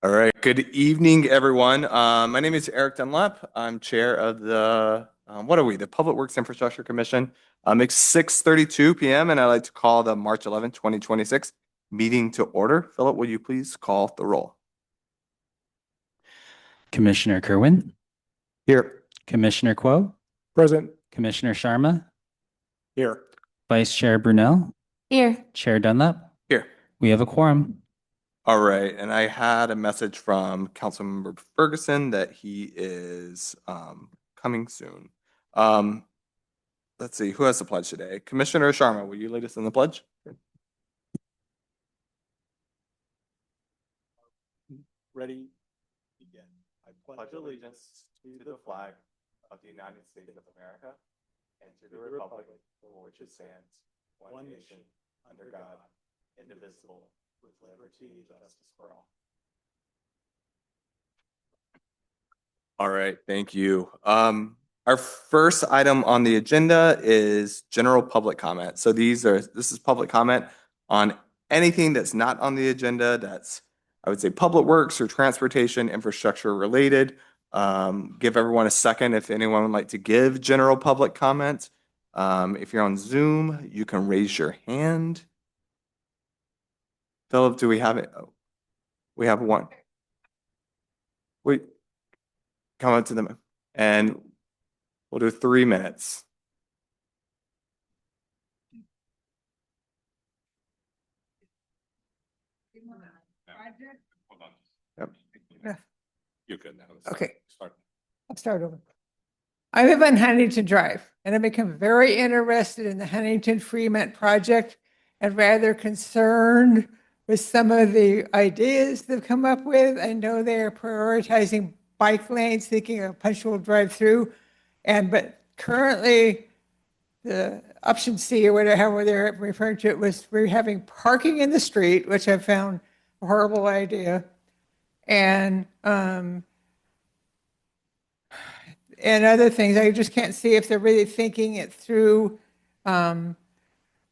All right. Good evening, everyone. My name is Eric Dunlap. I'm chair of what are we? The Public Works Infrastructure Commission. It's 6:32 p.m. and I'd like to call the March 11th, 2026 meeting to order. Philip, will you please call the roll? Commissioner Kerwin, Here. Commissioner Kuo, Present. Commissioner Sharma, Here. Vice Chair Brunel, Here. Chair Dunlap. Here. We have a quorum. All right. And I had a message from Councilmember Ferguson that he is coming soon. Let's see. Who has the pledge today? Commissioner Sharma, will you lead us in the pledge? Ready? Begin. I Pledge allegiance to the flag of the United States of America and to the republic for which it stands, one nation, under God, indivisible, with liberty and justice for all. All right, thank you. Our first item on the agenda is general public comment. So this is public comment on anything that's not on the agenda that's, I would say, public works or transportation infrastructure related. Give everyone a second if anyone would like to give general public comment. If you're on Zoom, you can raise your hand. Philip, do we have it? Oh, we have one. Wait, come up to them and we'll do 3 minutes. Yep. You're good now. Okay. Start. I'll start over. I live on Huntington Drive and I've become very interested in the Huntington Fremont project and rather concerned with some of the ideas they've come up with. I know they are prioritizing bike lanes, thinking of punctual drive-through. But currently the option C or whatever they're referring to it was we're having parking in the street, which I found a horrible idea. And other things. I just can't see if they're really thinking it through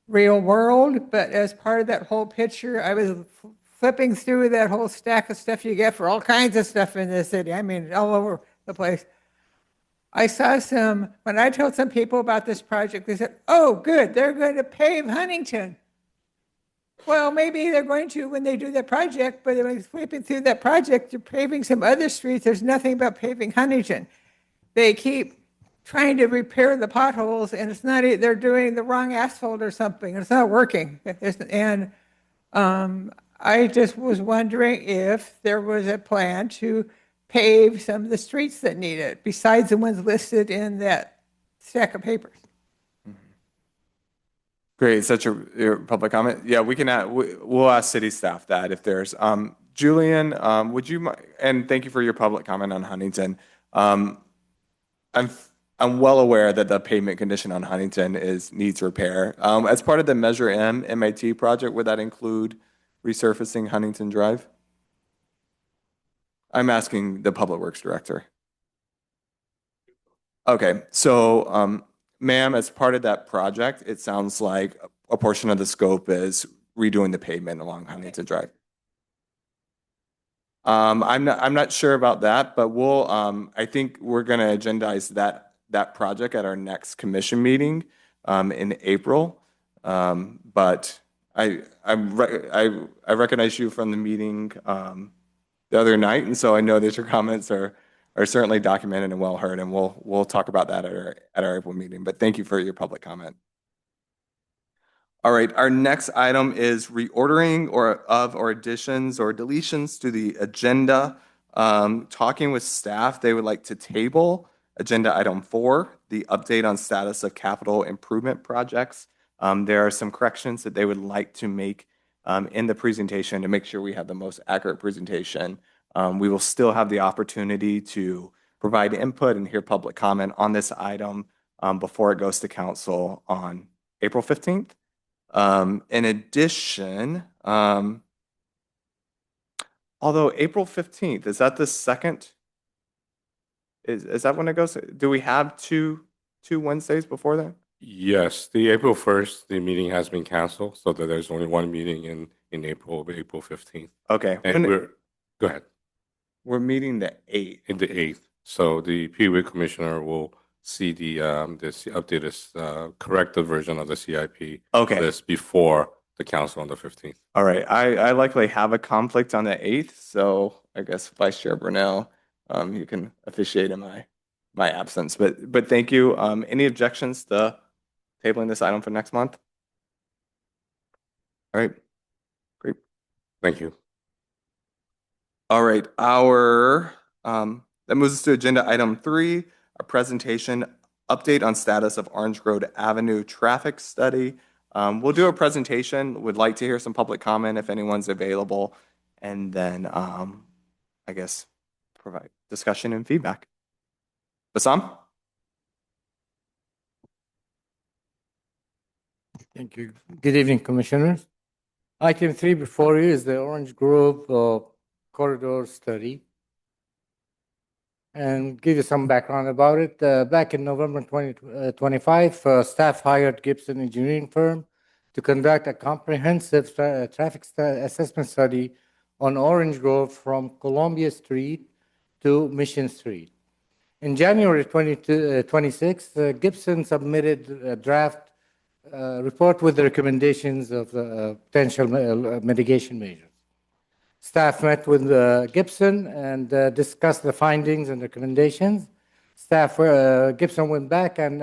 real world. But as part of that whole picture, I was flipping through that whole stack of stuff you get for all kinds of stuff in this city. I mean, all over the place. I saw when I told some people about this project, they said, oh, good, they're going to pave Huntington. Well, maybe they're going to when they do that project, but when flipping through that project, they're paving some other streets. There's nothing about paving Huntington. They keep trying to repair the potholes and it's not, they're doing the wrong asphalt or something. It's not working. I just was wondering if there was a plan to pave some of the streets that need it besides the ones listed in that stack of papers. Great, such your public comment. Yeah, we'll ask city staff that if there's, Julian, would you mind, and thank you for your public comment on Huntington. I'm well aware that the pavement condition on Huntington needs repair. As part of the Measure M MIT project, would that include resurfacing Huntington Drive? I'm asking the Public Works Director. Okay, so ma'am, as part of that project, it sounds like a portion of the scope is redoing the pavement along Huntington Drive. I'm not sure about that, but I think we're going to agendize that project at our next commission meeting in April. But I recognize you from the meeting the other night, and so I know that your comments are certainly documented and well heard, and we'll talk about that at our April meeting. But thank you for your public comment. All right, our next item is reordering or additions or deletions to the agenda. Talking with staff, they would like to table agenda item 4, the update on status of capital improvement projects. There are some corrections that they would like to make in the presentation to make sure we have the most accurate presentation. We will still have the opportunity to provide input and hear public comment on this item before it goes to council on April 15th. In addition, although April 15th, is that the second? Is that when it goes? Do we have two Wednesdays before that? Yes, the April 1st, the meeting has been canceled, so that there's only one meeting in April, April 15th. Okay. And go ahead. We're meeting the 8th. in the 8th. So the Peewee Commissioner will see this updated, corrected version of the CIP Okay. list before the council on the 15th. All right. I likely have a conflict on the 8th, so I guess Vice Chair Brunel, you can officiate in my absence. But thank you. Any objections to tabling this item for next month? All right. Great. Thank you. All right. That moves us to agenda item 3, a presentation update on status of Orange Grove Avenue traffic study. We'll do a presentation. Would like to hear some public comment if anyone's available, and then I guess provide discussion and feedback. Bassam? Thank you. Good evening, Commissioners. Item 3 before you is the Orange Grove corridor study. And give you some background about it. Back in November 2025, staff hired Gibson engineering firm to conduct a comprehensive traffic assessment study on Orange Grove from Columbia Street to Mission Street. In January 2026, Gibson submitted a draft report with the recommendations of the potential mitigation measures. Staff met with Gibson and discussed the findings and recommendations. Gibson went back and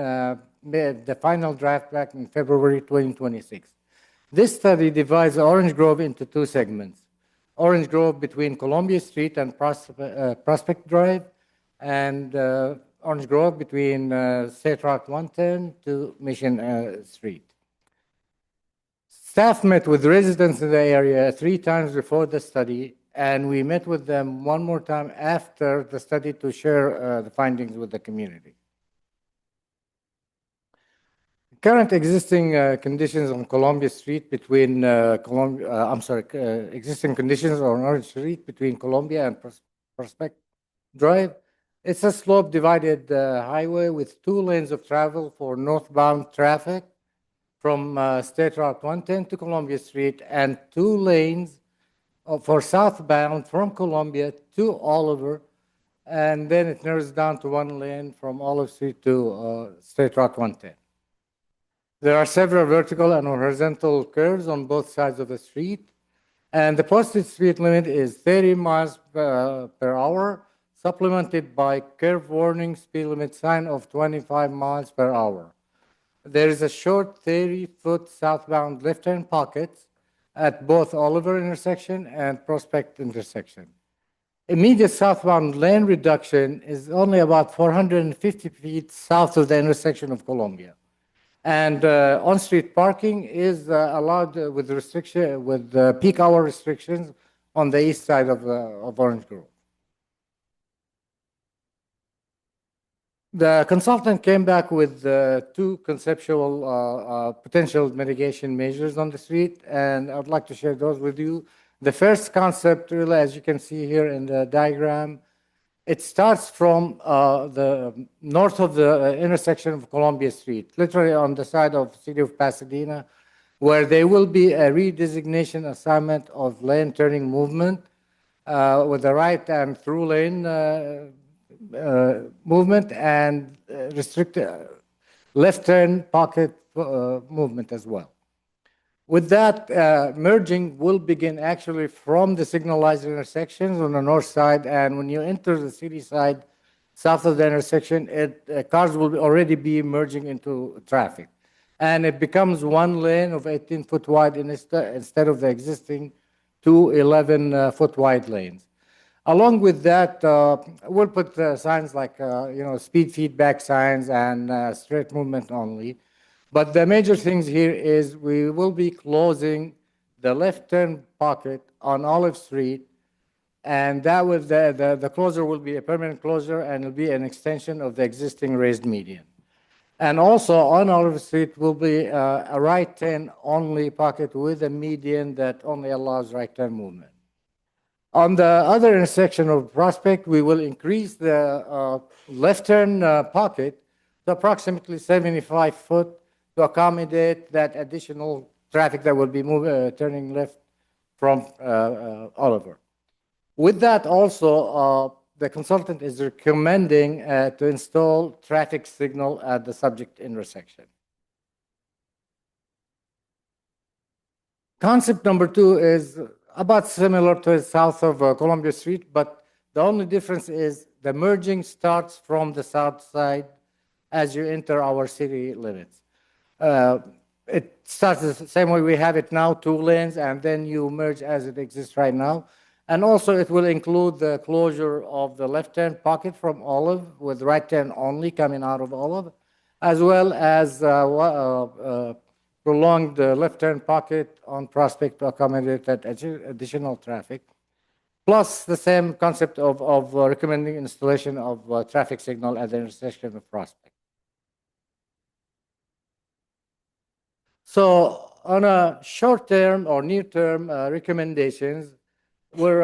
made the final draft back in February 2026. This study divides Orange Grove into 2 segments. Orange Grove between Columbia Street and Prospect Drive, and Orange Grove between State Route 110 to Mission Street. Staff met with residents in the area 3 times before the study, and we met with them 1 more time after the study to share the findings with the community. Current existing conditions on Columbia Street between existing conditions on Orange Street between Columbia and Prospect Drive. It's a slope divided highway with 2 lanes of travel for northbound traffic from State Route 110 to Columbia Street, and 2 lanes for southbound from Columbia to Oliver, and then it narrows down to 1 lane from Olive Street to State Route 110. There are several vertical and horizontal curves on both sides of the street, and the posted speed limit is 30 miles per hour, supplemented by curve warning speed limit sign of 25 miles per hour. There is a short 30-foot southbound left-turn pocket at both Oliver intersection and Prospect intersection. Immediate southbound lane reduction is only about 450 feet south of the intersection of Columbia. And on-street parking is allowed with peak hour restrictions on the east side of Orange Grove. The consultant came back with 2 conceptual potential mitigation measures on the street, and I'd like to share those with you. The first concept, really, as you can see here in the diagram, it starts from the north of the intersection of Columbia Street, literally on the side of the city of Pasadena, where there will be a redesignation assignment of lane turning movement with the right and through lane movement and restricted left turn pocket movement as well. With that, merging will begin actually from the signalized intersections on the north side, and when you enter the city side, south of the intersection, cars will already be merging into traffic. And it becomes 1 lane of 18-foot wide instead of the existing 2 11-foot wide lanes. Along with that, we'll put signs like speed feedback signs and straight movement only. But the major things here is we will be closing the left turn pocket on Olive Street, and that will the closure will be a permanent closure, and it'll be an extension of the existing raised median. And also on Olive Street will be a right turn only pocket with a median that only allows right turn movement. On the other intersection of Prospect, we will increase the left turn pocket to approximately 75 foot to accommodate that additional traffic that will be turning left from Oliver. With that also, the consultant is recommending to install traffic signal at the subject intersection. Concept number 2 is about similar to the south of Columbia Street, but the only difference is the merging starts from the south side as you enter our city limits. It starts the same way we have it now, 2 lanes, and then you merge as it exists right now. And also it will include the closure of the left-hand pocket from Olive with right turn only coming out of Olive, as well as prolonged left-turn pocket on Prospect to accommodate that additional traffic, plus the same concept of recommending installation of traffic signal at the intersection of Prospect. So on a short-term or near-term recommendations, we're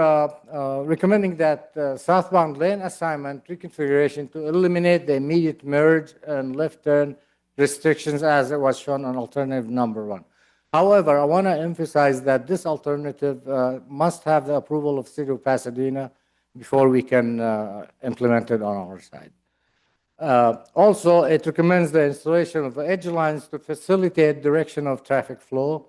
recommending that southbound lane assignment reconfiguration to eliminate the immediate merge and left turn restrictions as it was shown on alternative number 1. However, I want to emphasize that this alternative must have the approval of City of Pasadena before we can implement it on our side. Also, it recommends the installation of edge lines to facilitate direction of traffic flow,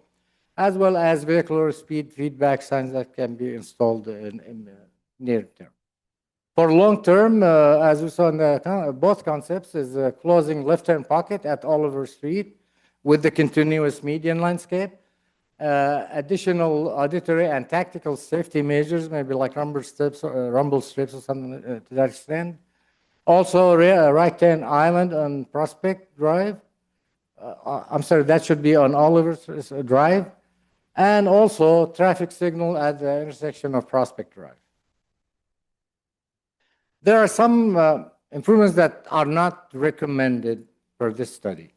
as well as vehicular speed feedback signs that can be installed in the near term. For long term, as we saw in both concepts, is closing left-turn pocket at Oliver Street with the continuous median landscape, additional auditory and tactical safety measures, maybe like rumble strips or something to that extent. Also, right-hand island on Prospect Drive. I'm sorry, that should be on Oliver Drive. And also traffic signal at the intersection of Prospect Drive. There are some improvements that are not recommended for this study.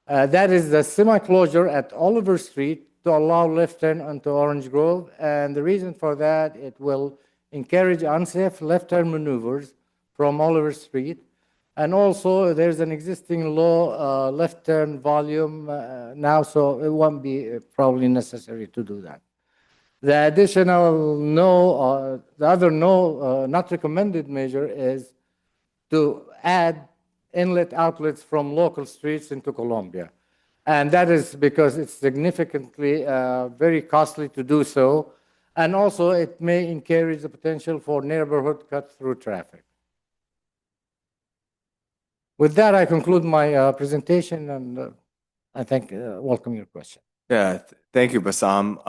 That is the semi-closure at Oliver Street to allow left turn onto Orange Grove. And the reason for that, it will encourage unsafe left turn maneuvers from Oliver Street. And also, there's an existing low left turn volume now, so it won't be probably necessary to do that. The additional the other not recommended measure is to add inlet outlets from local streets into Columbia. And that is because it's significantly very costly to do so. And also, it may encourage the potential for neighborhood cut-through traffic. With that, I conclude my presentation, and I welcome your question. Yeah, thank you, Bassam.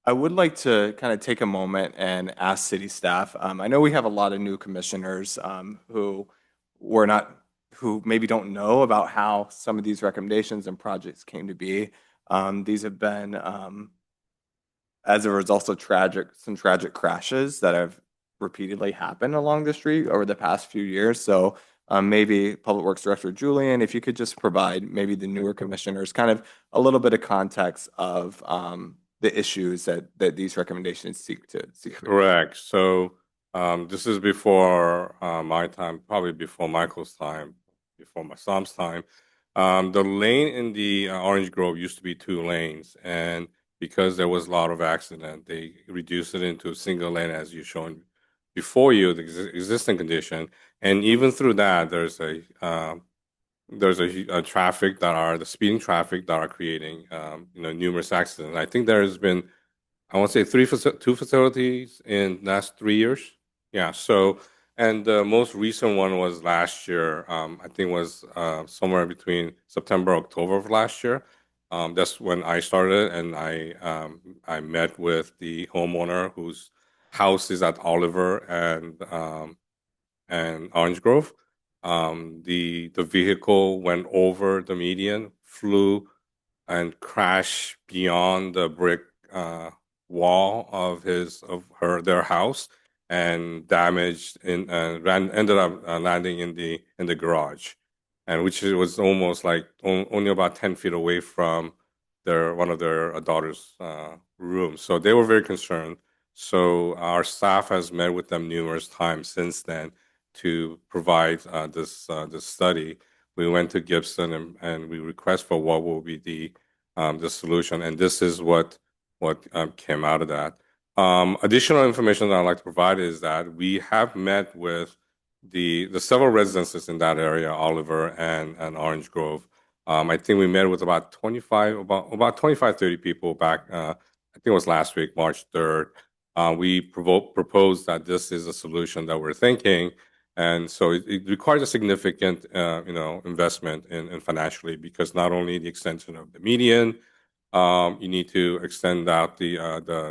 I would like to kind of take a moment and ask city staff. I know we have a lot of new commissioners who maybe don't know about how some of these recommendations and projects came to be. These have been as a result of some tragic crashes that have repeatedly happened along the street over the past few years. So maybe Public Works Director Julian, if you could just provide maybe the newer commissioners kind of a little bit of context of the issues that these recommendations seek to Correct. So this is before my time, probably before Michael's time, before my son's time. The lane in the Orange Grove used to be 2 lanes, and because there was a lot of accident, they reduced it into a single lane, as you shown before you, the existing condition. And even through that, there's a traffic the speeding traffic that are creating numerous accidents. I think there has been, I want to say 2 facilities in the last 3 years. Yeah. So, and the most recent one was last year. I think was somewhere between September, October of last year. That's when I started, and I met with the homeowner whose house is at Oliver and Orange Grove. The vehicle went over the median, flew, and crashed beyond the brick wall of their house, and damaged ended up landing in the garage, and which was almost like only about 10 feet away from one of their daughter's rooms. So they were very concerned. So our staff has met with them numerous times since then to provide this study. We went to Gibson and we request for what will be the solution, and this is what came out of that. Additional information that I'd like to provide is that we have met with the several residences in that area, Oliver and Orange Grove. I think we met with about 25, 30 people back, I think it was last week, March 3rd. We proposed that this is a solution that we're thinking. And so it requires a significant, investment in financially, because not only the extension of the median, you need to extend out the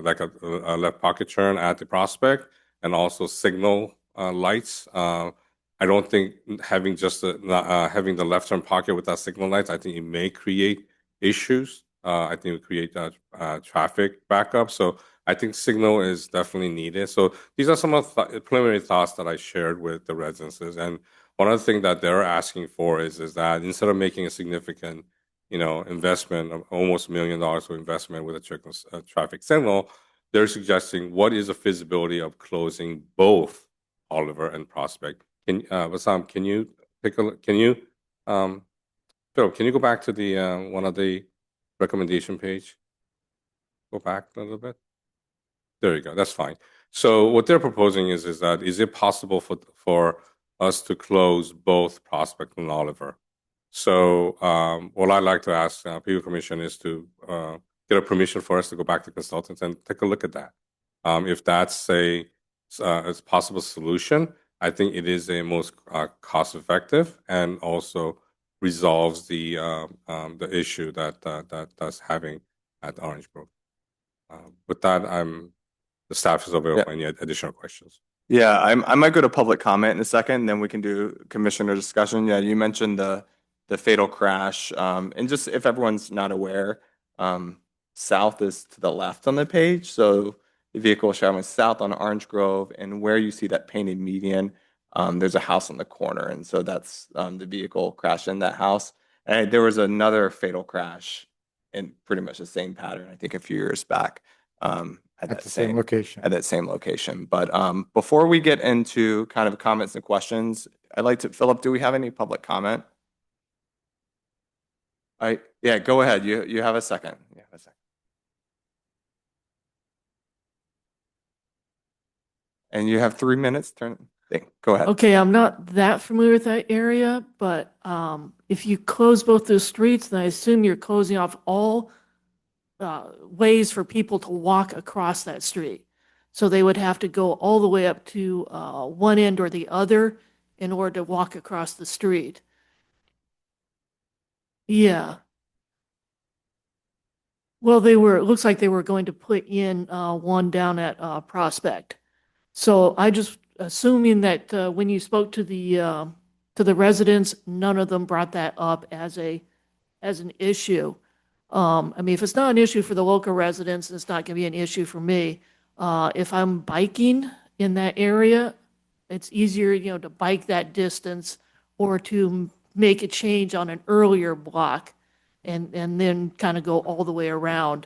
like a left pocket turn at the Prospect, and also signal lights. I don't think having just having the left turn pocket without signal lights, I think it may create issues. I think it would create traffic backup. So I think signal is definitely needed. So these are some of the preliminary thoughts that I shared with the residences. And one of the things that they're asking for is that instead of making a significant investment of almost $1 million of investment with a traffic signal, they're suggesting what is the feasibility of closing both Oliver and Prospect. Bassam, can you take a look? Phil, can you go back to the one of the recommendation page? Go back a little bit. There you go. That's fine. So what they're proposing is it possible for us to close both Prospect and Oliver? So what I'd like to ask People Commission is to get a permission for us to go back to consultants and take a look at that. If that's a possible solution, I think it is a most cost effective and also resolves the issue that's having at Orange Grove. With that, the staff is available for any additional questions. Yeah, I might go to public comment in a second, then we can do commissioner discussion. Yeah, you mentioned the fatal crash. And just if everyone's not aware, south is to the left on the page. So the vehicle was traveling south on Orange Grove, and where you see that painted median, there's a house on the corner. And so that's the vehicle crashed in that house. And there was another fatal crash in pretty much the same pattern, I think a few years back. At the same location. At that same location. But before we get into kind of comments and questions, I'd like to, Philip, do we have any public comment? Yeah, go ahead. You have a second. You have a second. And you have 3 minutes. Go ahead. Okay, I'm not that familiar with that area, but if you close both those streets, then I assume you're closing off all ways for people to walk across that street. So they would have to go all the way up to one end or the other in order to walk across the street. Yeah. Well, it looks like they were going to put in one down at Prospect. So I just assuming that when you spoke to the residents, none of them brought that up as an issue. I mean, if it's not an issue for the local residents, it's not going to be an issue for me. If I'm biking in that area, it's easier, to bike that distance or to make a change on an earlier block and then kind of go all the way around.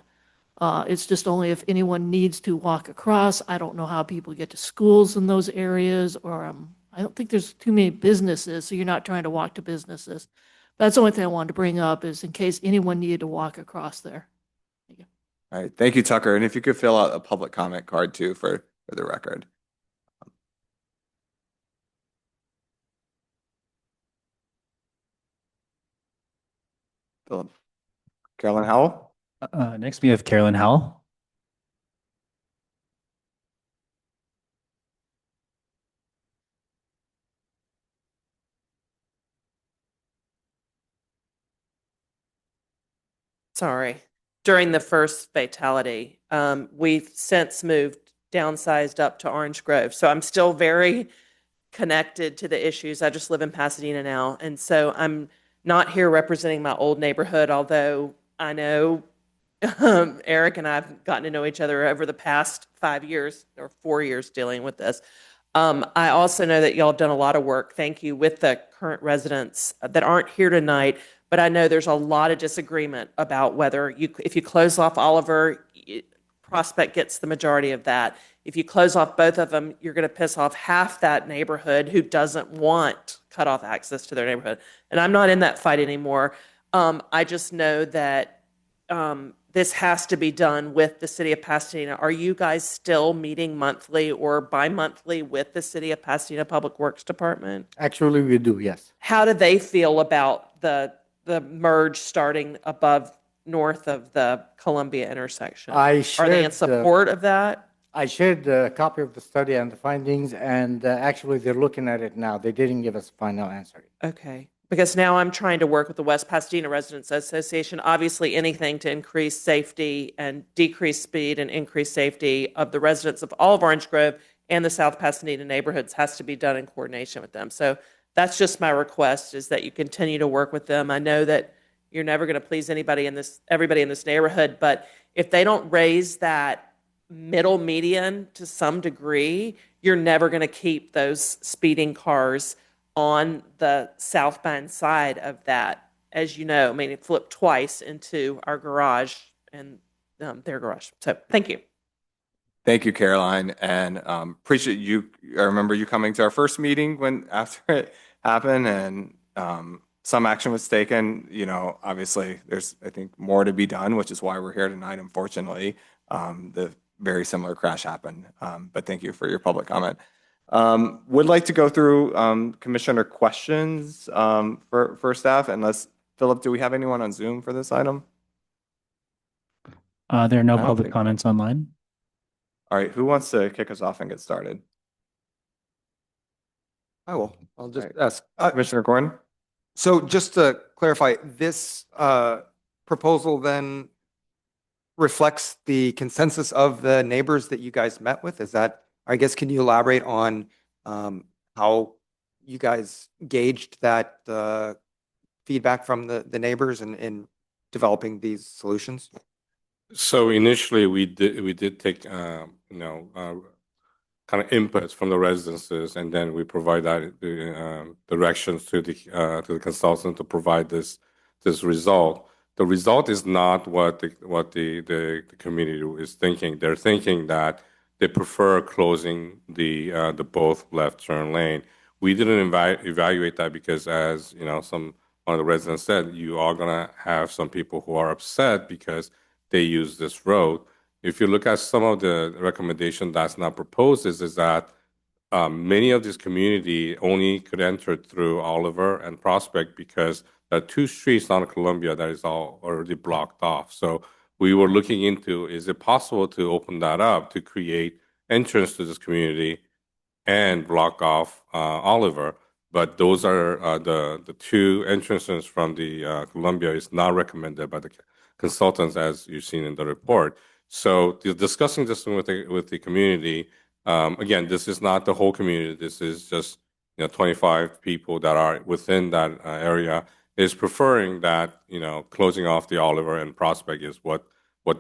It's just only if anyone needs to walk across. I don't know how people get to schools in those areas, or I don't think there's too many businesses, so you're not trying to walk to businesses. That's the only thing I wanted to bring up is in case anyone needed to walk across there. Thank you. All right. Thank you, Tucker. And if you could fill out a public comment card too for the record. Philip. Carolyn Howell. Next, we have Carolyn Howell. Sorry. During the first fatality, we've since moved, downsized up to Orange Grove. So I'm still very connected to the issues. I just live in Pasadena now. And so I'm not here representing my old neighborhood, although I know Eric and I have gotten to know each other over the past 5 years or 4 years dealing with this. I also know that y'all done a lot of work, thank you, with the current residents that aren't here tonight, but I know there's a lot of disagreement about whether if you close off Oliver, Prospect gets the majority of that. If you close off both of them, you're going to piss off half that neighborhood who doesn't want cut off access to their neighborhood. And I'm not in that fight anymore. I just know that this has to be done with the city of Pasadena. Are you guys still meeting monthly or bi-monthly with the city of Pasadena Public Works Department? Actually, we do, yes. How do they feel about the merge starting north of the Columbia intersection? I Are they in shared support of that? I shared a copy of the study and the findings, and actually, they're looking at it now. They didn't give us a final answer. Okay. Because now I'm trying to work with the West Pasadena Residents Association. Obviously, anything to increase safety and decrease speed and increase safety of the residents of all of Orange Grove and the South Pasadena neighborhoods has to be done in coordination with them. So that's just my request, is that you continue to work with them. I know that you're never going to please everybody in this neighborhood, but if they don't raise that middle median to some degree, you're never going to keep those speeding cars on the southbound side of that. As you know, I mean, it flipped twice into our garage and their garage. So thank you. Thank you, Caroline, and appreciate you. I remember you coming to our first meeting when after it happened, and some action was taken. You know, obviously, there's I think more to be done, which is why we're here tonight. Unfortunately, the very similar crash happened, but thank you for your public comment. Would like to go through commissioner questions for staff, unless Philip, do we have anyone on Zoom for this item? There are no I don't public think- comments online. All right, who wants to kick us off and get started? I will. I'll just Right. ask. Commissioner Gordon? So just to clarify, this proposal then reflects the consensus of the neighbors that you guys met with? Is that, I guess, can you elaborate on how you guys gauged that feedback from the neighbors in developing these solutions? So initially, we did take kind of inputs from the residences, and then we provide that directions to the consultant to provide this result. The result is not what the community is thinking. They're thinking that they prefer closing the both left turn lane. We didn't evaluate that because, as you know, one of the residents said, you are gonna have some people who are upset because they use this road. If you look at some of the recommendation that's not proposed, is that many of this community only could enter through Oliver and Prospect because there are two streets on Columbia that is all already blocked off. So we were looking into, is it possible to open that up to create entrance to this community and block off Oliver? But those are the two entrances from the Columbia is not recommended by the consultants, as you've seen in the report. So discussing this with the community, again, this is not the whole community. This is just 25 people that are within that area is preferring that closing off the Oliver and Prospect is what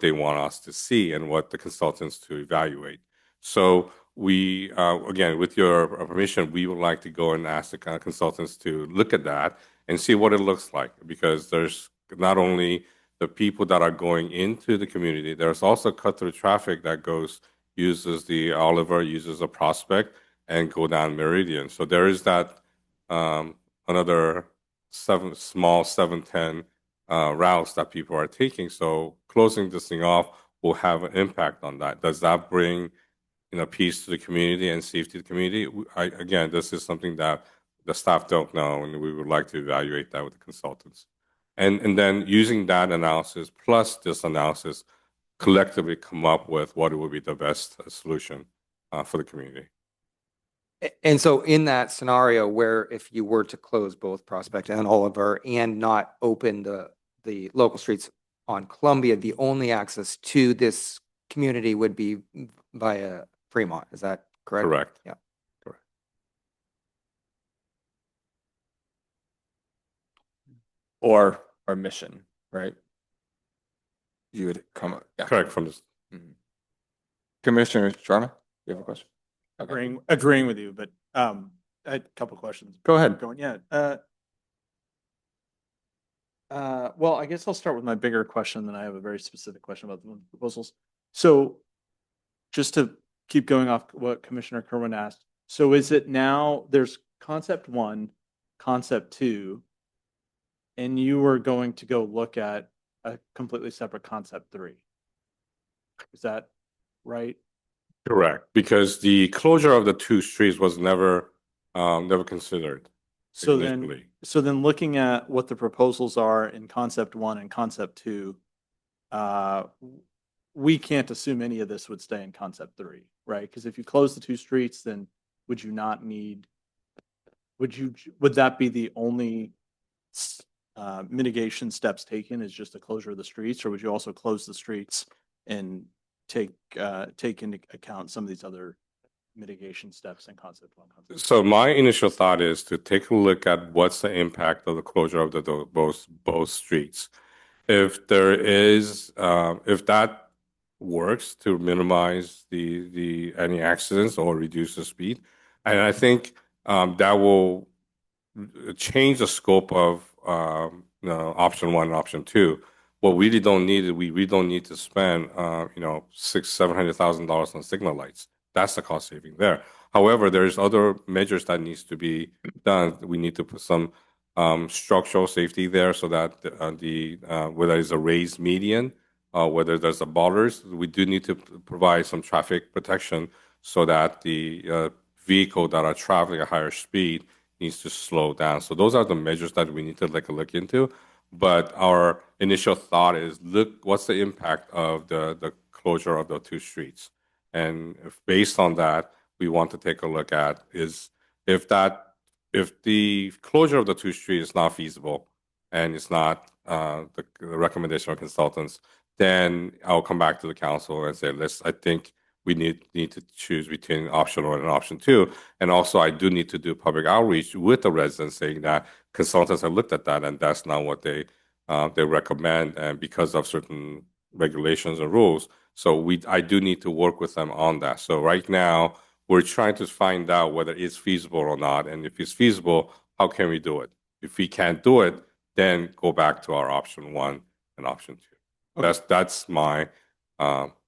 they want us to see and what the consultants to evaluate. So we again, with your permission, we would like to go and ask the consultants to look at that and see what it looks like, because there's not only the people that are going into the community, there's also cut-through traffic that uses the Oliver, uses a Prospect, and go down Meridian. So there is that another 710 routes that people are taking. So closing this thing off will have an impact on that. Does that bring peace to the community and safety to the community? Again, this is something that the staff don't know, and we would like to evaluate that with the consultants. And then using that analysis plus this analysis, collectively come up with what would be the best solution for the community. And so in that scenario where if you were to close both Prospect and Oliver and not open the local streets on Columbia, the only access to this community would be via Fremont. Is that correct? Correct. Yeah. Correct. Or Mission, right? You would come up. Yeah. Correct from this. Commissioner Sharma, you have a question? Okay. Agreeing with you, but I had a couple questions. Go ahead. Going, yeah. Well, I guess I'll start with my bigger question, then I have a very specific question about the proposals. So just to keep going off what Commissioner Kerwin asked, so is it now there's concept 1, concept 2, and you were going to go look at a completely separate concept three. Is that right? Correct, because the closure of the two streets was never considered So initially. then looking at what the proposals are in concept one and concept two, we can't assume any of this would stay in concept three, right? Because if you close the two streets, then would you not need, would that be the only mitigation steps taken is just the closure of the streets, or would you also close the streets and take into account some of these other mitigation steps in concept one? So my initial thought is to take a look at what's the impact of the closure of both streets. If there is, if that works to minimize the any accidents or reduce the speed, and I think that will change the scope of option one and option two. What we really don't need is we really don't need to spend $700,000 on signal lights. That's the cost saving there. However, there's other measures that needs to be done. We need to put some structural safety there so that whether it's a raised median, whether there's a bollards, we do need to provide some traffic protection so that the vehicle that are traveling at higher speed needs to slow down. So those are the measures that we need to look into. But our initial thought is, look, what's the impact of the closure of the two streets? And based on that, we want to take a look at is if the closure of the two streets is not feasible and it's not the recommendation of consultants, then I'll come back to the council and say, I think we need to choose between option one and option two. And also, I do need to do public outreach with the residents saying that consultants have looked at that and that's not what they recommend, and because of certain regulations and rules. So I do need to work with them on that. So right now, we're trying to find out whether it's feasible or not. And if it's feasible, how can we do it? If we can't do it, then go back to our option one and option two. Okay. That's my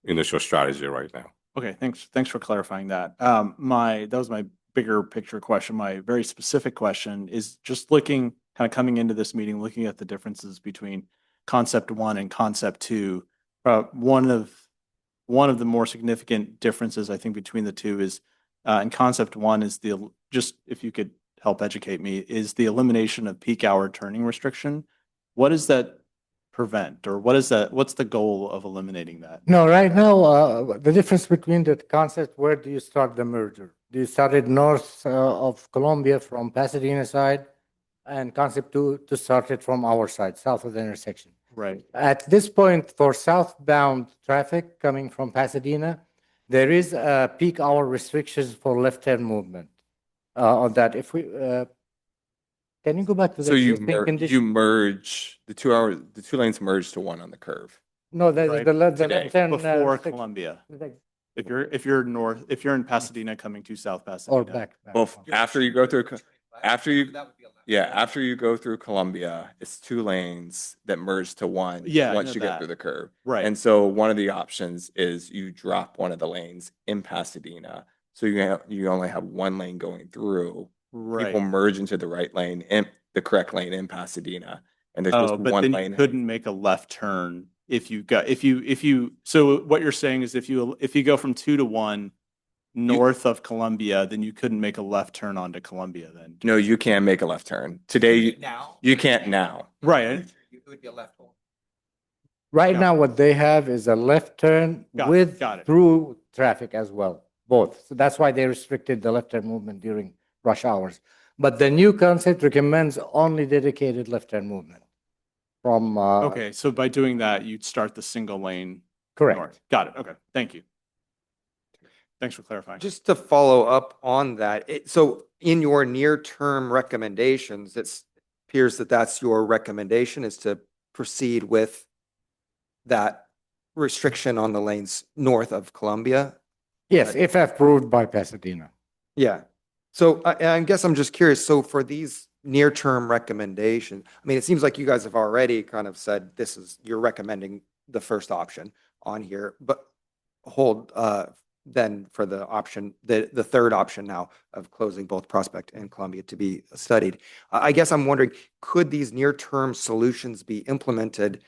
initial strategy right now. Okay, thanks for clarifying that. That was my bigger picture question. My very specific question is just kind of coming into this meeting, looking at the differences between concept one and concept two. One of the more significant differences I think between the two is in concept one is just if you could help educate me, is the elimination of peak hour turning restriction. What does that prevent, or what's the goal of eliminating that? No, right now, the difference between the concept, where do you start the merger? Do you start it north of Columbia from Pasadena side, and concept two to start it from our side, south of the intersection? Right. At this point, for southbound traffic coming from Pasadena, there is a peak hour restrictions for left turn movement on that. If we can you go back to the So you existing condition? you merge the two lanes merge to one on the curve. No, that is Right. the left Today. turn Before Columbia. If you're in Pasadena coming to South Pasadena. or back. Well, after you go through after you go through Columbia, it's two lanes that merge to one. Yeah, I once know you get that. through the curve. Right. And so one of the options is you drop one of the lanes in Pasadena, so you only have one lane going through. Right. People merge into the right lane in the correct lane in Pasadena, and there's just But one then lane. you couldn't make a left turn if you so what you're saying is if you go from 2 to 1 north of Columbia, then you couldn't make a left turn onto Columbia then. No, you can make a left turn. Today, you can't now. Right. Right Got now, what they have is a left turn Got it, with got it. through traffic as well, both. So that's why they restricted the left turn movement during rush hours. But the new concept recommends only dedicated left turn movement from. Okay, so by doing that, you'd start the single lane Correct. north. Got it. Okay, thank you. Thanks for clarifying. Just to follow up on that, so in your near-term recommendations, it appears that that's your recommendation is to proceed with that restriction on the lanes north of Columbia? Yes, if approved by Pasadena. Yeah. So I guess I'm just curious. So for these near-term recommendations, I mean, it seems like you guys have already kind of said you're recommending the first option on here, but hold then for the option, the third option now of closing both Prospect and Columbia to be studied. I guess I'm wondering, could these near-term solutions be implemented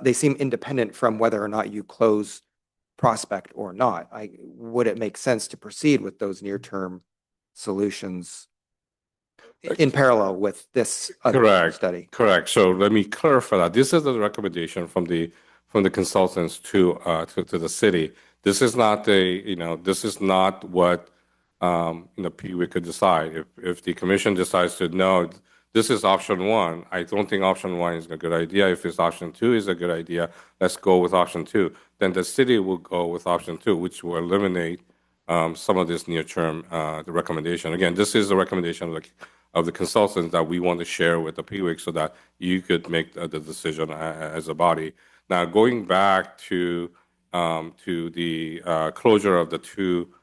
they seem independent from whether or not you close Prospect or not. Would it make sense to proceed with those near-term solutions in parallel with this other Correct. study? Correct. So let me clarify that. This is the recommendation from the consultants to the city. This is not this is not what we could decide. If the commission decides to no, this is option one. I don't think option one is a good idea. If it's option two is a good idea, let's go with option two. Then the city will go with option two, which will eliminate some of this near-term the recommendation. Again, this is the recommendation of the consultants that we want to share with the PWIC so that you could make the decision as a body. Now, going back to the closure of the two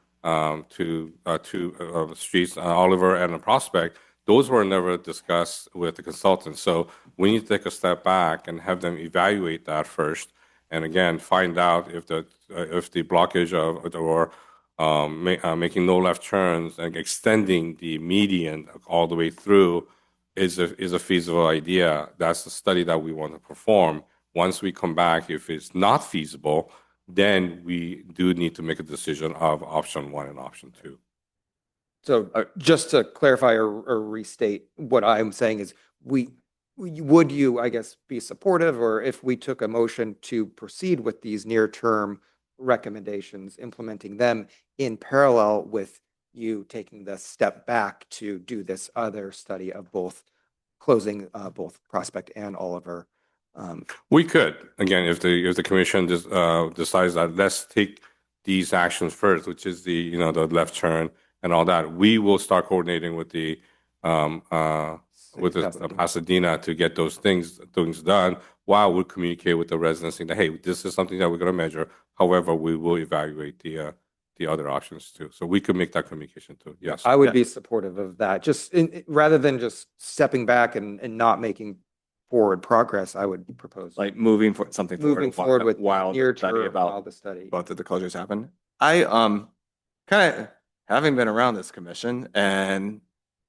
streets, Oliver and Prospect, those were never discussed with the consultants. So we need to take a step back and have them evaluate that first, and again find out if the blockage making no left turns and extending the median all the way through is a feasible idea. That's the study that we want to perform. Once we come back, if it's not feasible, then we do need to make a decision of option one and option two. So just to clarify or restate, what I'm saying is would you, I guess, be supportive, or if we took a motion to proceed with these near-term recommendations, implementing them in parallel with you taking the step back to do this other study of both closing both Prospect and Oliver? We could, again, if the commission decides that let's take these actions first, which is the left turn and all that, we will start coordinating with the Pasadena to get those things done while we communicate with the residents saying that, hey, this is something that we're going to measure. However, we will evaluate the other options too. So we could make that communication too. Yes. I would be supportive of that. Just rather than just stepping back and not making forward progress, I would propose Like moving for something moving forward with while near the study term about while the study. both of the closures happen. I kind of having been around this commission, and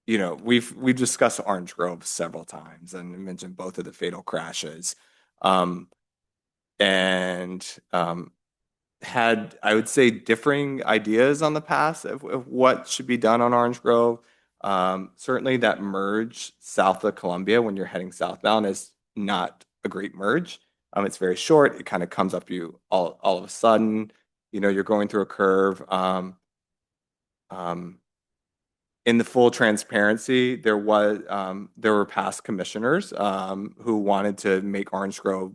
we've discussed Orange Grove several times and mentioned both of the fatal crashes, and had, I would say, differing ideas on the past of what should be done on Orange Grove. Certainly that merge south of Columbia when you're heading southbound is not a great merge. It's very short. It kind of comes up you all of a sudden. You're going through a curve. In the full transparency, there were past commissioners who wanted to make Orange Grove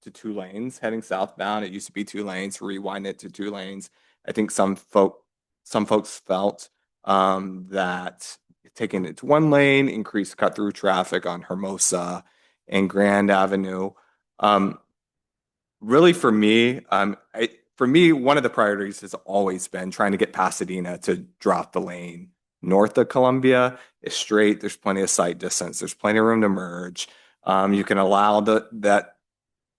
to 2 lanes heading southbound. It used to be 2 lanes, rewind it to 2 lanes. I think some folks felt that taking it to 1 lane increased cut through traffic on Hermosa and Grand Avenue. Really, for me, one of the priorities has always been trying to get Pasadena to drop the lane north of Columbia. It's straight. There's plenty of sight distance. There's plenty of room to merge. You can allow that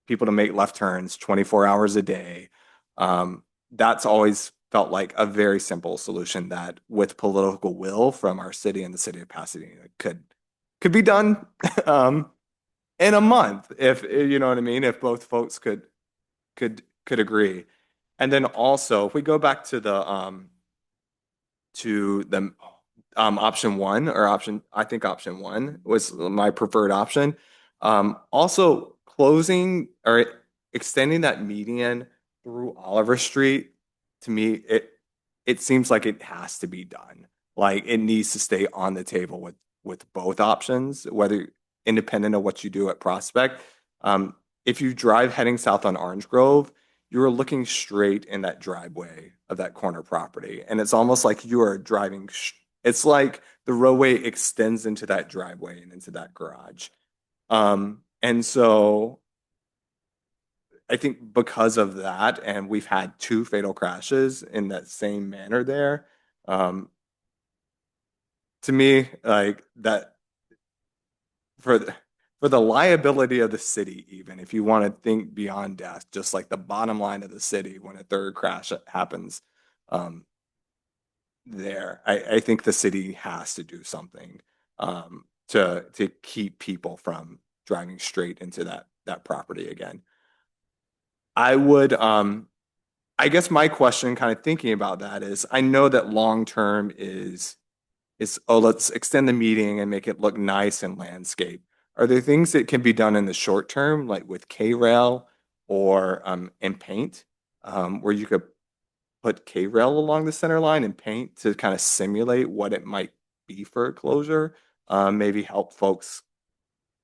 people to make left turns 24 hours a day. That's always felt like a very simple solution that, with political will from our city and the city of Pasadena, could be done in a month, if you know what I mean, if both folks could agree. And then also, if we go back to the option one, I think option one was my preferred option. Also, closing or extending that median through Oliver Street, to me, it seems like it has to be done. Like, it needs to stay on the table with both options, whether independent of what you do at Prospect. If you drive heading south on Orange Grove, you're looking straight in that driveway of that corner property. And it's almost like you are driving, it's like the roadway extends into that driveway and into that garage. And so I think because of that, and we've had 2 fatal crashes in that same manner there, to me, like that, for the liability of the city, even if you want to think beyond death, just like the bottom line of the city when a 3rd crash happens, there, I think the city has to do something to keep people from driving straight into that property again. I would, I guess my question, kind of thinking about that, is I know that long term is, oh, let's extend the meeting and make it look nice and landscape. Are there things that can be done in the short term, like with K-rail or and paint, where you could put K-rail along the center line and paint to kind of simulate what it might be for a closure? Maybe help folks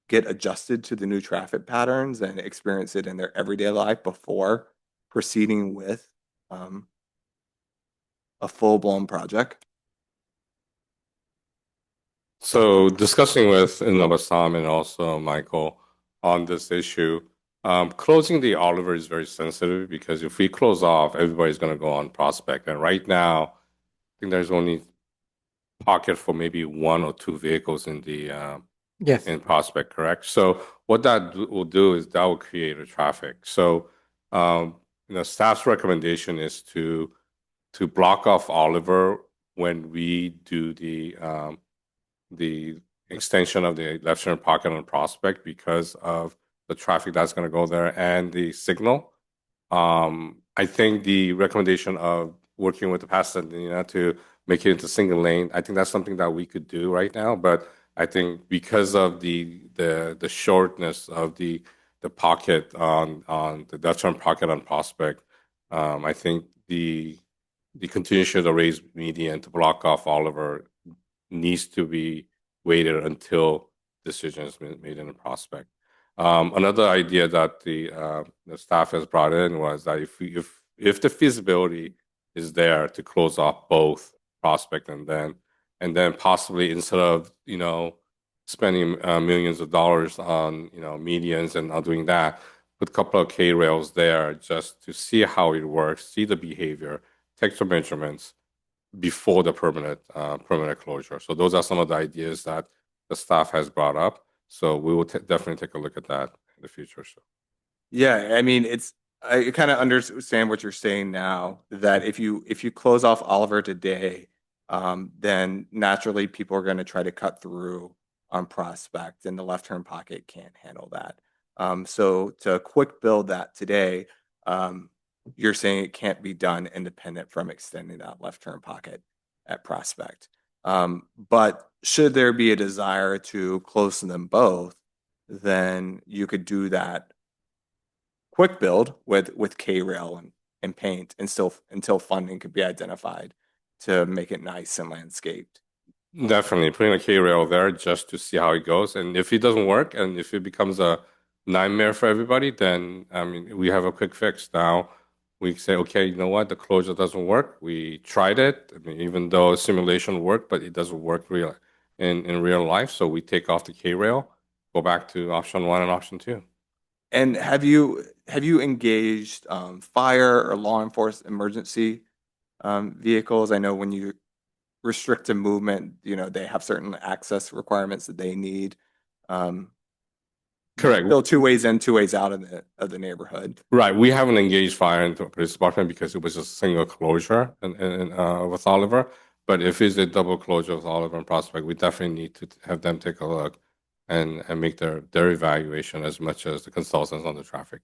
get adjusted to the new traffic patterns and experience it in their everyday life before proceeding with um, a full-blown project. So discussing with Sam and also Michael on this issue, closing the Oliver is very sensitive because if we close off, everybody's going to go on Prospect. And right now, I think there's only pocket for maybe one or two vehicles in the Yes. in Prospect, correct? So what that will do is that will create a traffic. So staff's recommendation is to block off Oliver when we do the extension of the left turn pocket on Prospect because of the traffic that's going to go there and the signal. I think the recommendation of working with the Pasadena to make it into single lane, I think that's something that we could do right now. But I think because of the shortness of the pocket on the left turn pocket on Prospect, I think the continuation of the raised median to block off Oliver needs to be waited until decision has been made in the Prospect. Another idea that the staff has brought in was that if the feasibility is there to close off both Prospect and then possibly instead of spending millions of dollars on medians and not doing that, put a couple of K rails there just to see how it works, see the behavior, take some measurements before the permanent closure. So those are some of the ideas that the staff has brought up. So we will definitely take a look at that in the future. So Yeah, I mean, I kind of understand what you're saying now, that if you close off Oliver today, then naturally people are going to try to cut through on Prospect, and the left turn pocket can't handle that. So to quick build that today, you're saying it can't be done independent from extending that left turn pocket at Prospect. But should there be a desire to close them both, then you could do that quick build with K-rail and paint and still until funding could be identified to make it nice and landscaped. definitely putting a K rail there just to see how it goes. And if it doesn't work and if it becomes a nightmare for everybody, then I mean we have a quick fix. Now we say, okay, you know what, the closure doesn't work. We tried it. I mean, even though simulation worked, but it doesn't work in real life. So we take off the K rail, go back to option one and option two. And have you engaged fire or law enforcement emergency vehicles? I know when you restrict a movement, they have certain access requirements that they need. Um, Correct. Still two ways in, two ways out of the neighborhood. Right. We haven't engaged fire into the police department because it was a single closure with Oliver. But if it's a double closure with Oliver and Prospect, we definitely need to have them take a look and make their evaluation as much as the consultants on the traffic.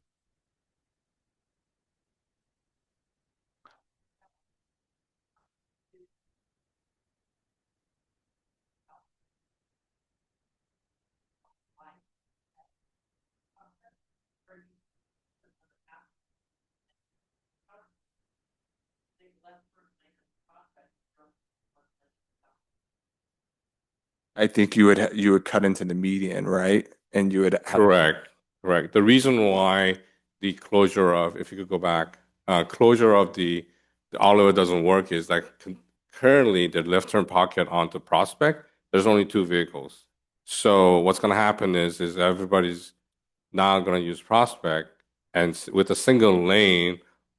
I think you would cut into the median, right? And you would have Correct. Correct. The reason why the closure of, if you could go back, closure of the Oliver doesn't work is that currently the left turn pocket onto Prospect, there's only two vehicles. So what's going to happen is everybody's now going to use Prospect, and with a single lane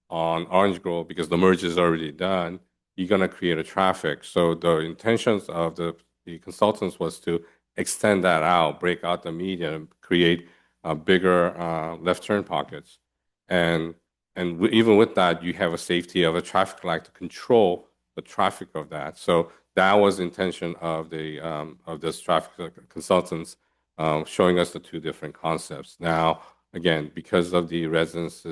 on Orange Grove, because the merge is already done, you're going to create a traffic. So the intentions of the consultants was to extend that out, break out the median, create bigger left turn pockets, and even with that, you have a safety of a traffic light to control the traffic of that. So that was the intention of this traffic consultants showing us the two different concepts. Now, again, because of the residents'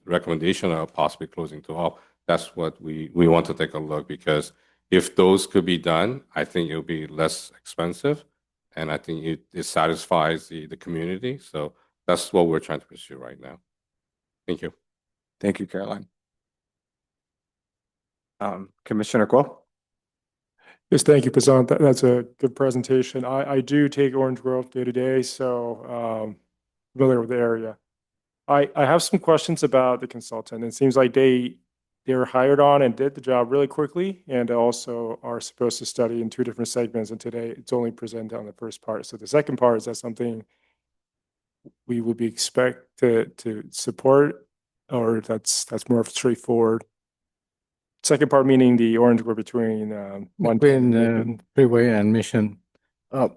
recommendation of possibly closing to all, that's what we want to take a look, because if those could be done, I think it'll be less expensive, and I think it satisfies the community. So that's what we're trying to pursue right now. Thank you. Thank you, Caroline. Commissioner Kuo? Yes, thank you, Pazan. That's a good presentation. I do take Orange Grove day to day, so familiar with the area. I have some questions about the consultant. It seems like they were hired on and did the job really quickly, and also are supposed to study in two different segments. And today it's only presented on the first part. So the second part, is that something we would be expect to support, or that's more straightforward? Second part meaning the Orange Grove between Between Freeway and Mission.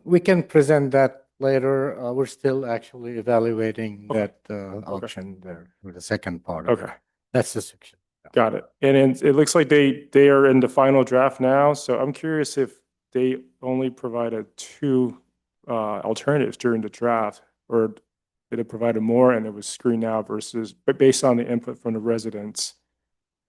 We can present that later. We're still actually evaluating Okay. that option there for the second part of it. Okay. That's the section. Got it. And it looks like they are in the final draft now. So I'm curious if they only provided two alternatives during the draft, or did it provide more and it was screened out versus based on the input from the residents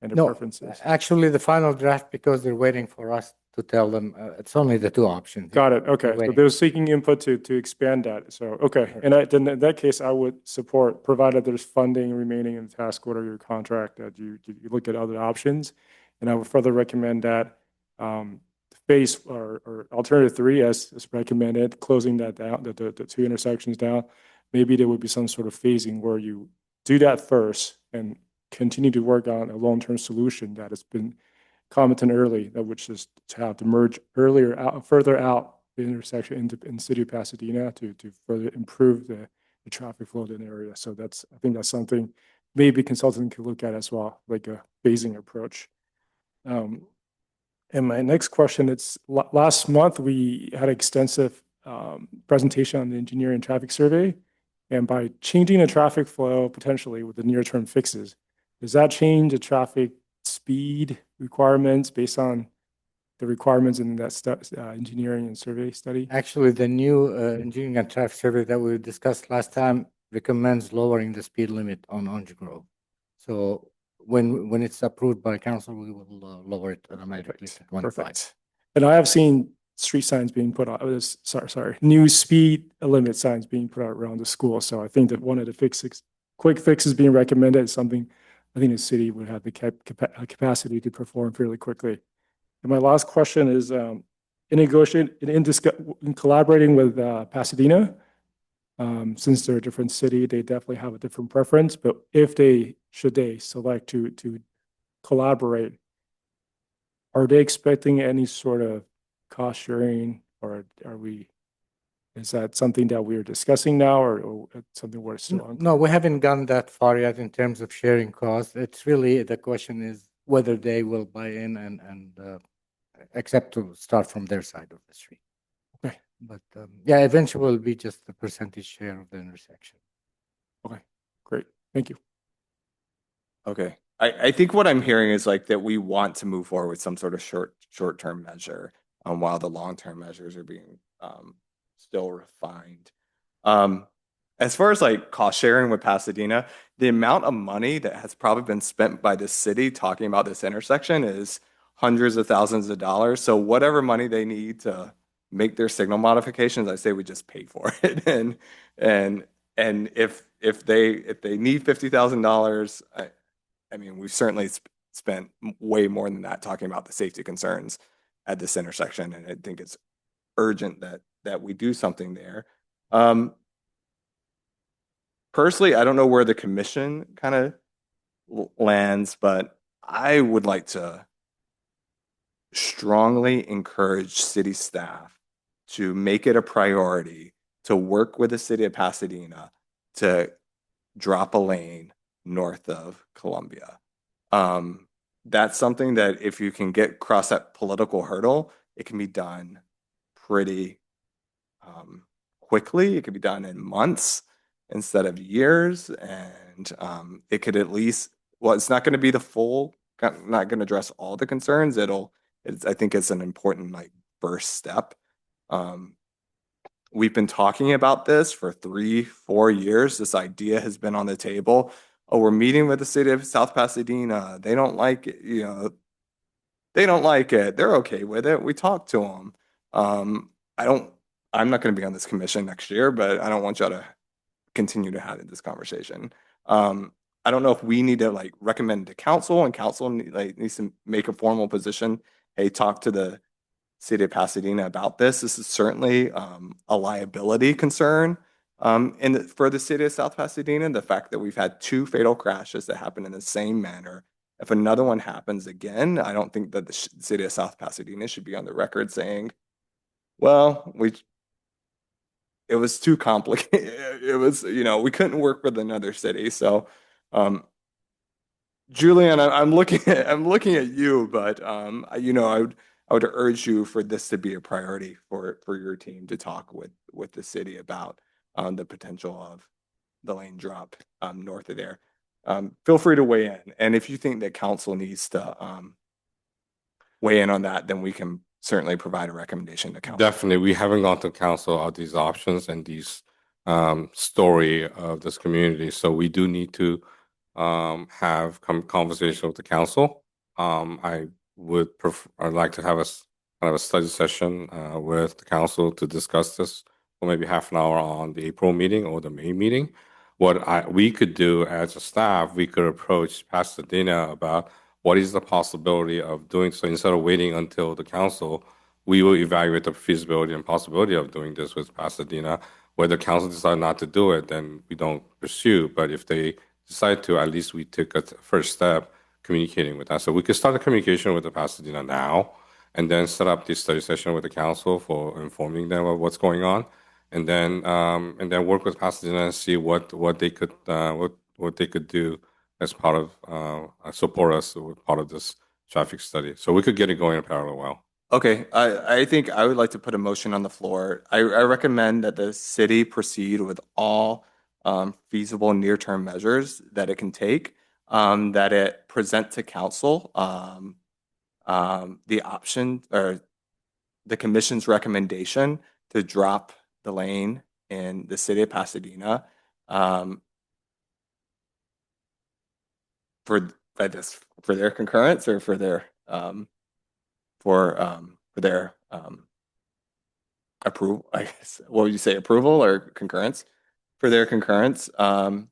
and their No, preferences? actually, the final draft, because they're waiting for us to tell them, it's only the two options. Got it. Okay. So waiting. they were seeking input to expand that. So, okay. And then in that case, I would support, provided there's funding remaining in the task order, your contract, that you look at other options. And I would further recommend that phase or alternative 3, as recommended, closing that down, the two intersections down. Maybe there would be some sort of phasing where you do that first and continue to work on a long-term solution that has been commented early, that which is to have to merge further out the intersection in the city of Pasadena to further improve the traffic flow in the area. So I think that's something maybe consultant could look at as well, like a phasing approach. And my next question, it's last month we had an extensive presentation on the engineering and traffic survey. And by changing the traffic flow potentially with the near-term fixes, does that change the traffic speed requirements based on the requirements in that engineering and survey study? Actually, the new engineering and traffic survey that we discussed last time recommends lowering the speed limit on Orange Grove. So when it's approved by council, we will lower it automatically to 25. Perfect. And I have seen street signs being put out, new speed limit signs being put out around the school. So I think that one of the quick fixes being recommended is something I think the city would have the capacity to perform fairly quickly. And my last question is, in collaborating with Pasadena, since they're a different city, they definitely have a different preference. But should they select to collaborate, are they expecting any sort of cost sharing, or is that something that we are discussing now, or something we're still on? No, we haven't gone that far yet in terms of sharing costs. It's really, the question is whether they will buy in and accept to start from their side of the street. Okay. But yeah, eventually will be just the percentage share of the intersection. Okay, great. Thank you. Okay. I think what I'm hearing is like that we want to move forward with some sort of short-term measure while the long-term measures are being still refined. As far as like cost sharing with Pasadena, the amount of money that has probably been spent by the city talking about this intersection is hundreds of thousands of dollars. So whatever money they need to make their signal modifications, I say we just pay for it. And if they need $50,000, I mean, we've certainly spent way more than that talking about the safety concerns at this intersection, and I think it's urgent that we do something there. Personally, I don't know where the commission kind of lands, but I would like to strongly encourage city staff to make it a priority to work with the city of Pasadena to drop a lane north of Columbia. That's something that if you can get across that political hurdle, it can be done pretty quickly. It could be done in months instead of years. And it could at least, well, it's not going to be the full, not going to address all the concerns. I think it's an important like first step. we've been talking about this for 3, 4 years. This idea has been on the table. Oh, we're meeting with the city of South Pasadena. They don't like it, they don't like it. They're okay with it. We talked to them. I don't, I'm not going to be on this commission next year, but I don't want y'all to continue to have this conversation. I don't know if we need to like recommend to council and council needs to make a formal position. Hey, talk to the city of Pasadena about this. This is certainly a liability concern. For the city of South Pasadena, the fact that we've had 2 fatal crashes that happen in the same manner. If another one happens again, I don't think that the city of South Pasadena should be on the record saying, well, it was too complicated. It was, we couldn't work with another city. So, Julian, I'm looking at you, but I would urge you for this to be a priority for your team to talk with the city about the potential of the lane drop north of there. Feel free to weigh in, and if you think that council needs to weigh in on that, then we can certainly provide a recommendation to council. Definitely, we haven't gone to council on these options and these story of this community. So we do need to have conversation with the council. I'd like to have kind of a study session with the council to discuss this for maybe half an hour on the April meeting or the May meeting. We could do as a staff, we could approach Pasadena about what is the possibility of doing so instead of waiting until the council. We will evaluate the feasibility and possibility of doing this with Pasadena. Whether council decide not to do it, then we don't pursue. But if they decide to, at least we took a first step communicating with us. So we could start a communication with the Pasadena now, and then set up this study session with the council for informing them of what's going on, and then work with Pasadena and see what they could do as part of support us with part of this traffic study. So we could get it going in parallel. Okay, I think I would like to put a motion on the floor. I recommend that the city proceed with all feasible near-term measures that it can take, that it present to council the option or the commission's recommendation to drop the lane in the city of Pasadena for their concurrence or for their approval, I guess. What would you say, approval or concurrence? For their concurrence. And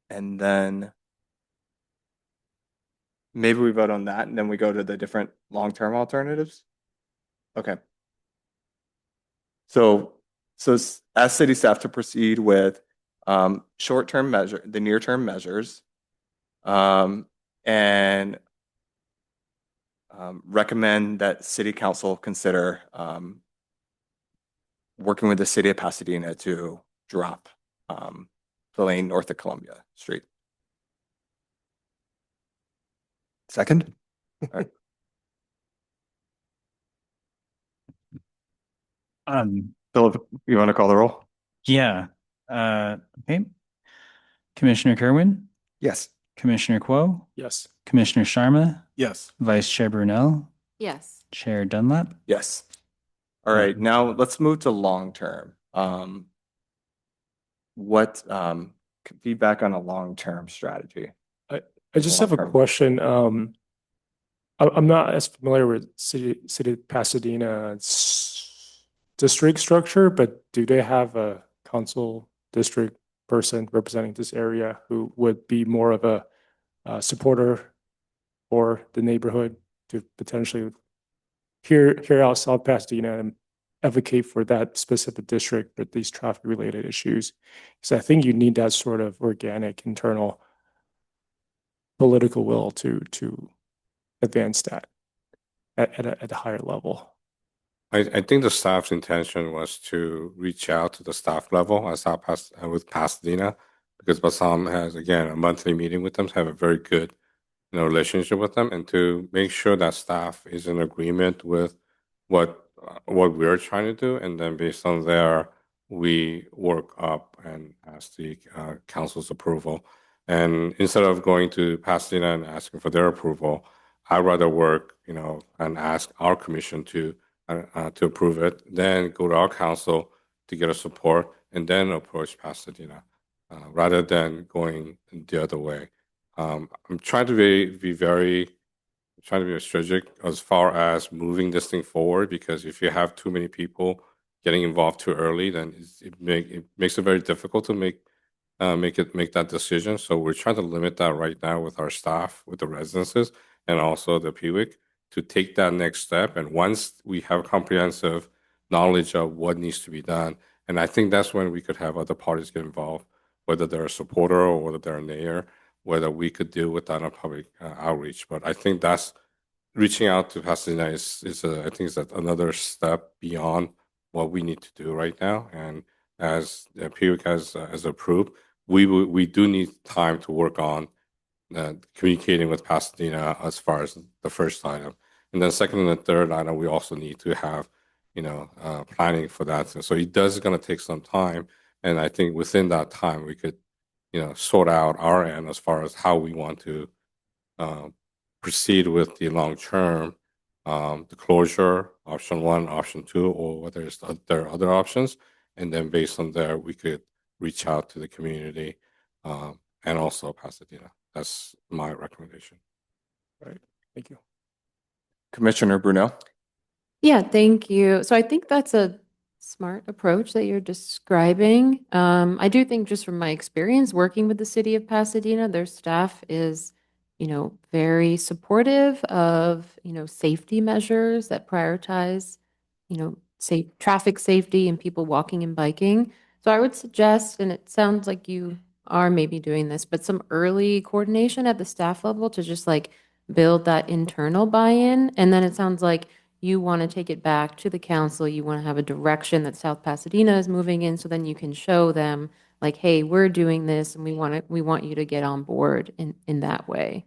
then maybe we vote on that and then we go to the different long-term alternatives. Okay. So as city staff to proceed with short-term measure, the near-term measures, and recommend that city council consider working with the city of Pasadena to drop the lane north of Columbia Street. Second? Philip, you want to call the roll? Yeah. Okay. Commissioner Kerwin, Yes. Commissioner Kuo, Yes. Commissioner Sharma, Yes. Vice Chair Brunel, Yes. Chair Dunlap. Yes. All right, now let's move to long-term. What feedback on a long-term strategy? I just have a Long-term. question. I'm not as familiar with City of Pasadena's district structure, but do they have a council district person representing this area who would be more of a supporter for the neighborhood to potentially hear out South Pasadena and advocate for that specific district with these traffic related issues? So I think you need that sort of organic internal political will to advance that at a higher level. I think the staff's intention was to reach out to the staff level with Pasadena, because Bassam has, again, a monthly meeting with them, to have a very good relationship with them, and to make sure that staff is in agreement with what we're trying to do, and then based on there, we work up and ask the council's approval. And instead of going to Pasadena and asking for their approval, I'd rather work, and ask our commission to to approve it, then go to our council to get a support, and then approach Pasadena, rather than going the other way. I'm trying to be very trying to be strategic as far as moving this thing forward, because if you have too many people getting involved too early, then it makes it very difficult to make that decision. So we're trying to limit that right now with our staff, with the residences, and also the PWIC to take that next step. And once we have comprehensive knowledge of what needs to be done, and I think that's when we could have other parties get involved, whether they're a supporter or whether they're a mayor, whether we could deal with that on public outreach. But I think that's reaching out to Pasadena I think is another step beyond what we need to do right now. And as PWIC has approved, we do need time to work on communicating with Pasadena as far as the first item. And then second and the third item, we also need to have, planning for that. And so it does going to take some time. And I think within that time, we could, sort out our end as far as how we want to uh, proceed with the long term, the closure, option one, option two, or whether there are other options. And then based on there, we could reach out to the community and also Pasadena. That's my recommendation. Right. Thank you. Commissioner Brunel? Yeah, thank you. So I think that's a smart approach that you're describing. I do think just from my experience working with the city of Pasadena, their staff is, very supportive of, safety measures that prioritize, safe traffic safety and people walking and biking. So I would suggest, and it sounds like you are maybe doing this, but some early coordination at the staff level to just like build that internal buy-in. And then it sounds like you want to take it back to the council. You want to have a direction that South Pasadena is moving in, so then you can show them like, hey, we're doing this and we want you to get on board in that way.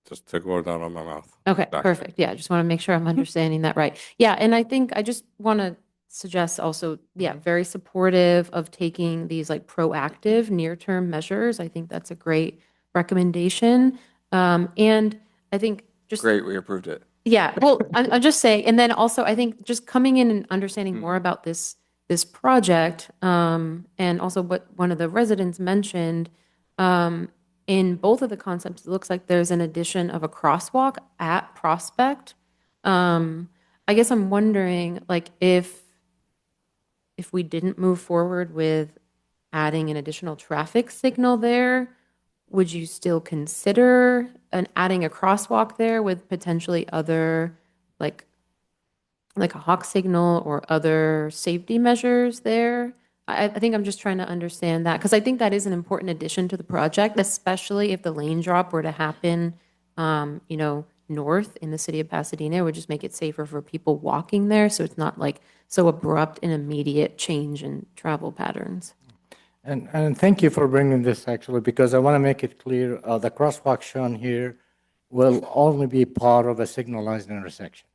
Just took word out of my mouth. Okay, Exactly. perfect. Yeah, I just want to make sure I'm understanding that right. Yeah, and I think I just want to suggest also, yeah, very supportive of taking these like proactive near-term measures. I think that's a great recommendation. And I think just Great, we approved it. yeah, well, I'm just saying, and then also I think just coming in and understanding more about this project, and also what one of the residents mentioned, in both of the concepts, it looks like there's an addition of a crosswalk at Prospect. I guess I'm wondering, like, if we didn't move forward with adding an additional traffic signal there, would you still consider adding a crosswalk there with potentially other, like a hawk signal or other safety measures there? I think I'm just trying to understand that, because I think that is an important addition to the project, especially if the lane drop were to happen, north in the city of Pasadena. It would just make it safer for people walking there, so it's not like so abrupt and immediate change in travel patterns. And thank you for bringing this actually, because I want to make it clear, the crosswalk shown here will only be part of a signalized intersection.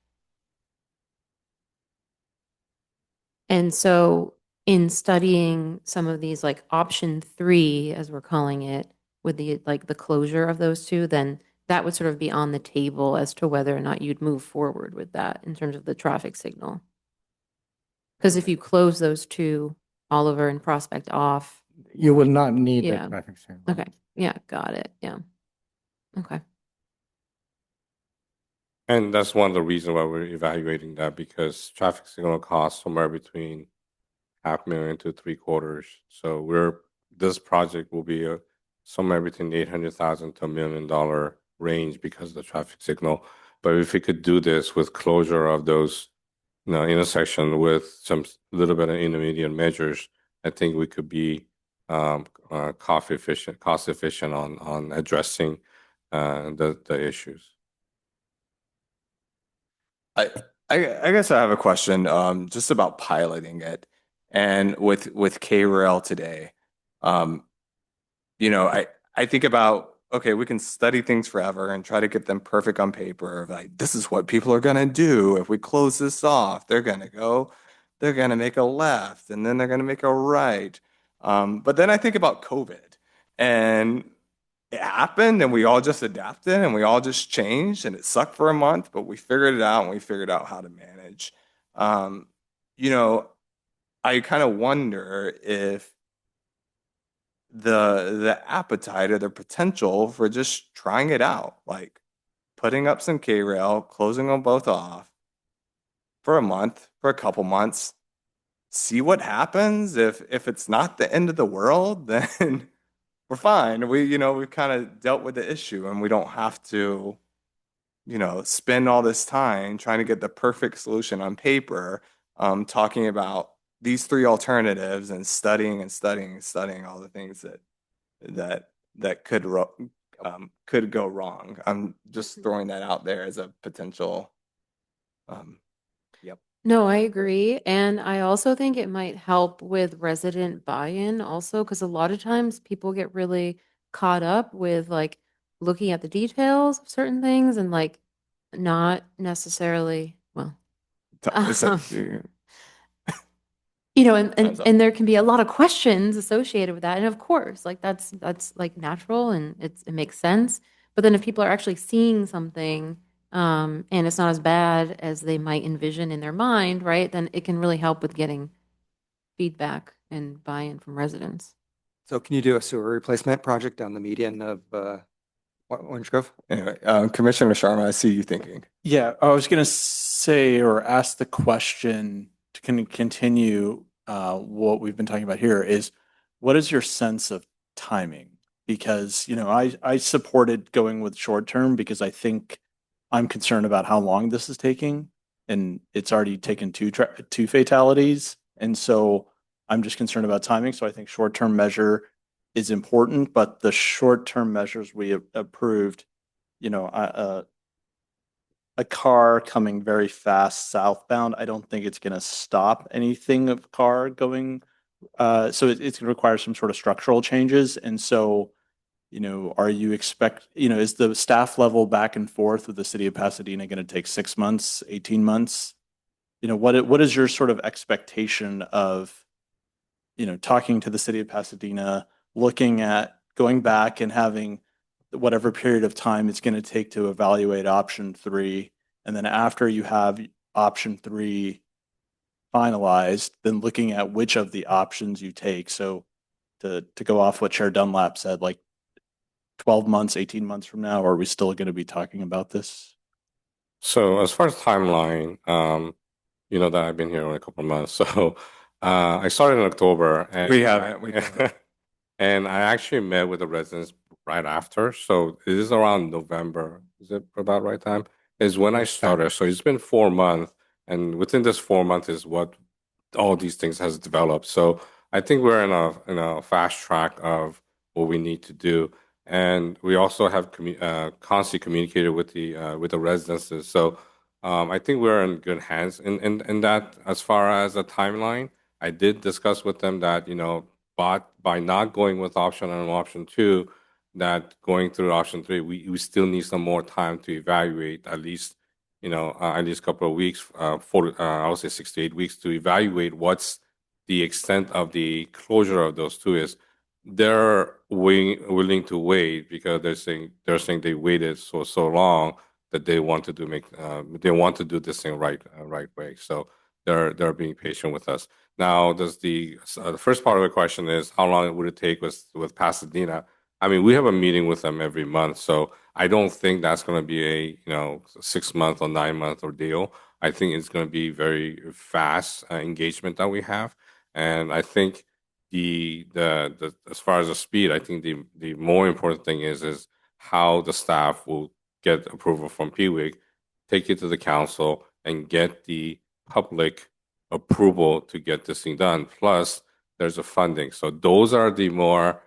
And so in studying some of these, like option 3, as we're calling it, with the like the closure of those two, then that would sort of be on the table as to whether or not you'd move forward with that in terms of the traffic signal. Because if you close those two, Oliver and Prospect off. You will not need Yeah. that traffic signal. Okay. Yeah, got it. Yeah. Okay. And that's one of the reasons why we're evaluating that, because traffic signal costs somewhere between $500,000 to $750,000. So this project will be somewhere between $800,000 to $1 million range because of the traffic signal. But if we could do this with closure of those, intersection with some little bit of intermediate measures, I think we could be cost efficient on addressing the issues. I guess I have a question just about piloting it, and with K-Rail today, I think about, okay, we can study things forever and try to get them perfect on paper. Like, this is what people are gonna do if we close this off. They're gonna make a left, and then they're gonna make a right. But then I think about COVID, and it happened and we all just adapted and we all just changed and it sucked for a month, but we figured it out and we figured out how to manage. Um, you know, I kind of wonder if the appetite or the potential for just trying it out, like putting up some K-rail, closing them both off for a month, for a couple months, see what happens. If it's not the end of the world, then we're fine. We've kind of dealt with the issue and we don't have to, spend all this time trying to get the perfect solution on paper, talking about these three alternatives and studying and studying and studying all the things that that could go wrong. I'm just throwing that out there as a potential. Um, yep. No, I agree. And I also think it might help with resident buy-in also, because a lot of times people get really caught up with like looking at the details of certain things and like not necessarily, well, Is that, um, and, and there can be a lot of questions associated with that. And of course, like that's like natural and it makes sense. But then if people are actually seeing something, and it's not as bad as they might envision in their mind, right? Then it can really help with getting feedback and buy-in from residents. So can you do a sewer replacement project down the median of Orange Grove? anyway, Commissioner Sharma, I see you thinking. Yeah, I was going to say or ask the question to continue what we've been talking about here is what is your sense of timing? Because, I supported going with short term because I think I'm concerned about how long this is taking and it's already taken two fatalities. And so I'm just concerned about timing. So I think short term measure is important, but the short term measures we have approved, a car coming very fast southbound, I don't think it's going to stop anything of car going. So it's going to require some sort of structural changes. And so, are you is the staff level back and forth with the city of Pasadena going to take 6 months, 18 months? What is your sort of expectation of, talking to the city of Pasadena, looking at going back and having whatever period of time it's going to take to evaluate option three. And then after you have option three finalized, then looking at which of the options you take. So to go off what Chair Dunlap said, like 12 months, 18 months from now, are we still going to be talking about this? So as far as timeline, you know that I've been here only a couple of months. So I started in October, and We haven't. and I actually met with the residents right after. So it is around November. Is it about right time? Is when I started. So it's been 4 months, and within this 4 months is what all these things has developed. So I think we're in a fast track of what we need to do, and we also have constantly communicated with the residences. So I think we're in good hands in that as far as a timeline. I did discuss with them that but by not going with option one and option two, that going through option three, we still need some more time to evaluate at least a couple of weeks, I would say 6 to 8 weeks to evaluate what's the extent of the closure of those two is. They're willing to wait because they're saying they waited so long that they want to do this thing right way. So they're being patient with us. Now, does the first part of the question is how long would it take with Pasadena? I mean, we have a meeting with them every month, so I don't think that's going to be a 6 month or 9 month ordeal. I think it's going to be very fast engagement that we have, and I think the as far as the speed, I think the more important thing is how the staff will get approval from PWIG, take it to the council, and get the public approval to get this thing done. Plus, there's a funding. So those are the more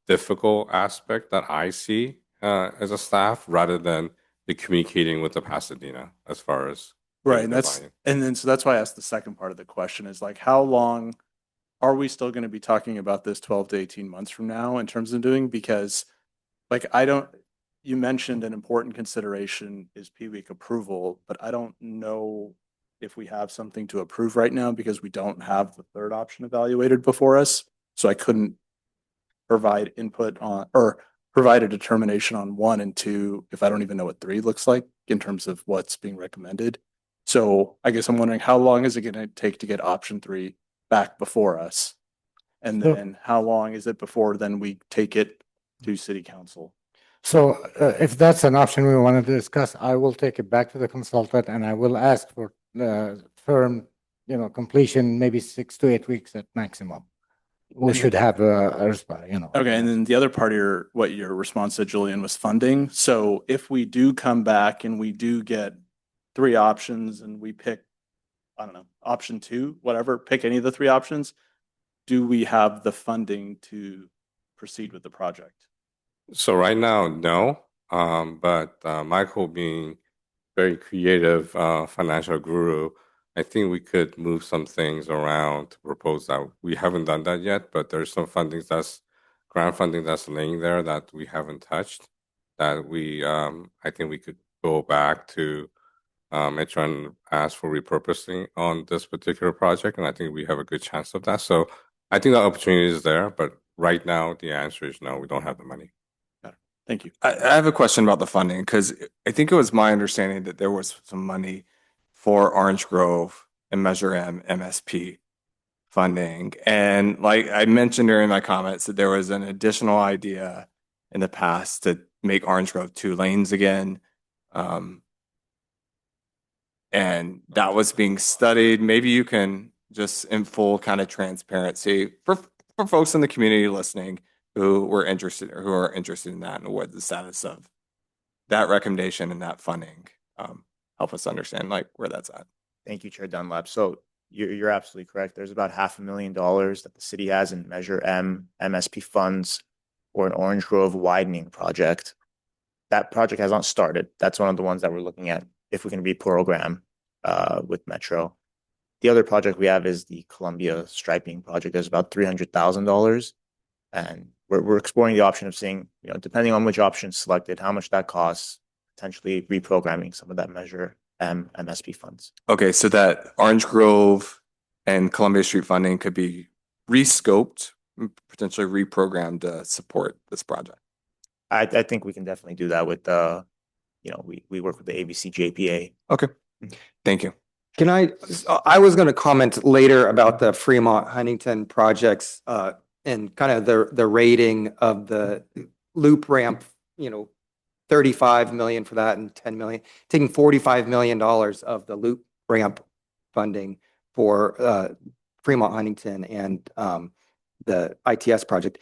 difficult aspect that I see as a staff, rather than the communicating with the Pasadena as far as Right. getting the buy-in. And then so that's why I asked the second part of the question is like, how long are we still going to be talking about this 12 to 18 months from now in terms of doing? Because like, you mentioned an important consideration is PWEEK approval, but I don't know if we have something to approve right now because we don't have the third option evaluated before us. So I couldn't provide input on or provide a determination on 1 and 2 if I don't even know what 3 looks like in terms of what's being recommended. So I guess I'm wondering how long is it going to take to get option 3 back before us? And So- then how long is it before then we take it to city council? So if that's an option we wanted to discuss, I will take it back to the consultant and I will ask for firm, completion, maybe 6 to 8 weeks at maximum. We should have a response, Okay, and then the other part of what your response to Julian was funding. So if we do come back and we do get 3 options and we pick, I don't know, option 2, whatever, pick any of the 3 options, do we have the funding to proceed with the project? So right now, no. But Michael being very creative financial guru, I think we could move some things around to propose that. We haven't done that yet, but there's some grant funding that's laying there that we haven't touched. That I think we could go back to Metro and ask for repurposing on this particular project, and I think we have a good chance of that. So I think the opportunity is there, but right now the answer is no, we don't have the money. Thank you. I have a question about the funding because I think it was my understanding that there was some money for Orange Grove and Measure M MSP funding. And like I mentioned during my comments that there was an additional idea in the past to make Orange Grove 2 lanes again. And that was being studied. Maybe you can just in full kind of transparency for folks in the community listening who are interested in that and what the status of that recommendation and that funding help us understand like where that's at. Thank you, Chair Dunlap. So you're absolutely correct. There's about $500,000 that the city has in Measure M MSP funds for an Orange Grove widening project. That project has not started. That's one of the ones that we're looking at if we can reprogram with Metro. The other project we have is the Columbia striping project. There's about $300,000, and we're exploring the option of seeing, depending on which option is selected, how much that costs, potentially reprogramming some of that Measure M MSP funds. Okay, so that Orange Grove and Columbia Street funding could be rescoped, potentially reprogrammed to support this project. I think we can definitely do that with we work with the ABC JPA. Okay, thank you. I was going to comment later about the Fremont Huntington projects and kind of the rating of the loop ramp, 35 million for that and 10 million, taking $45 million of the loop ramp funding for Fremont Huntington and the ITS project.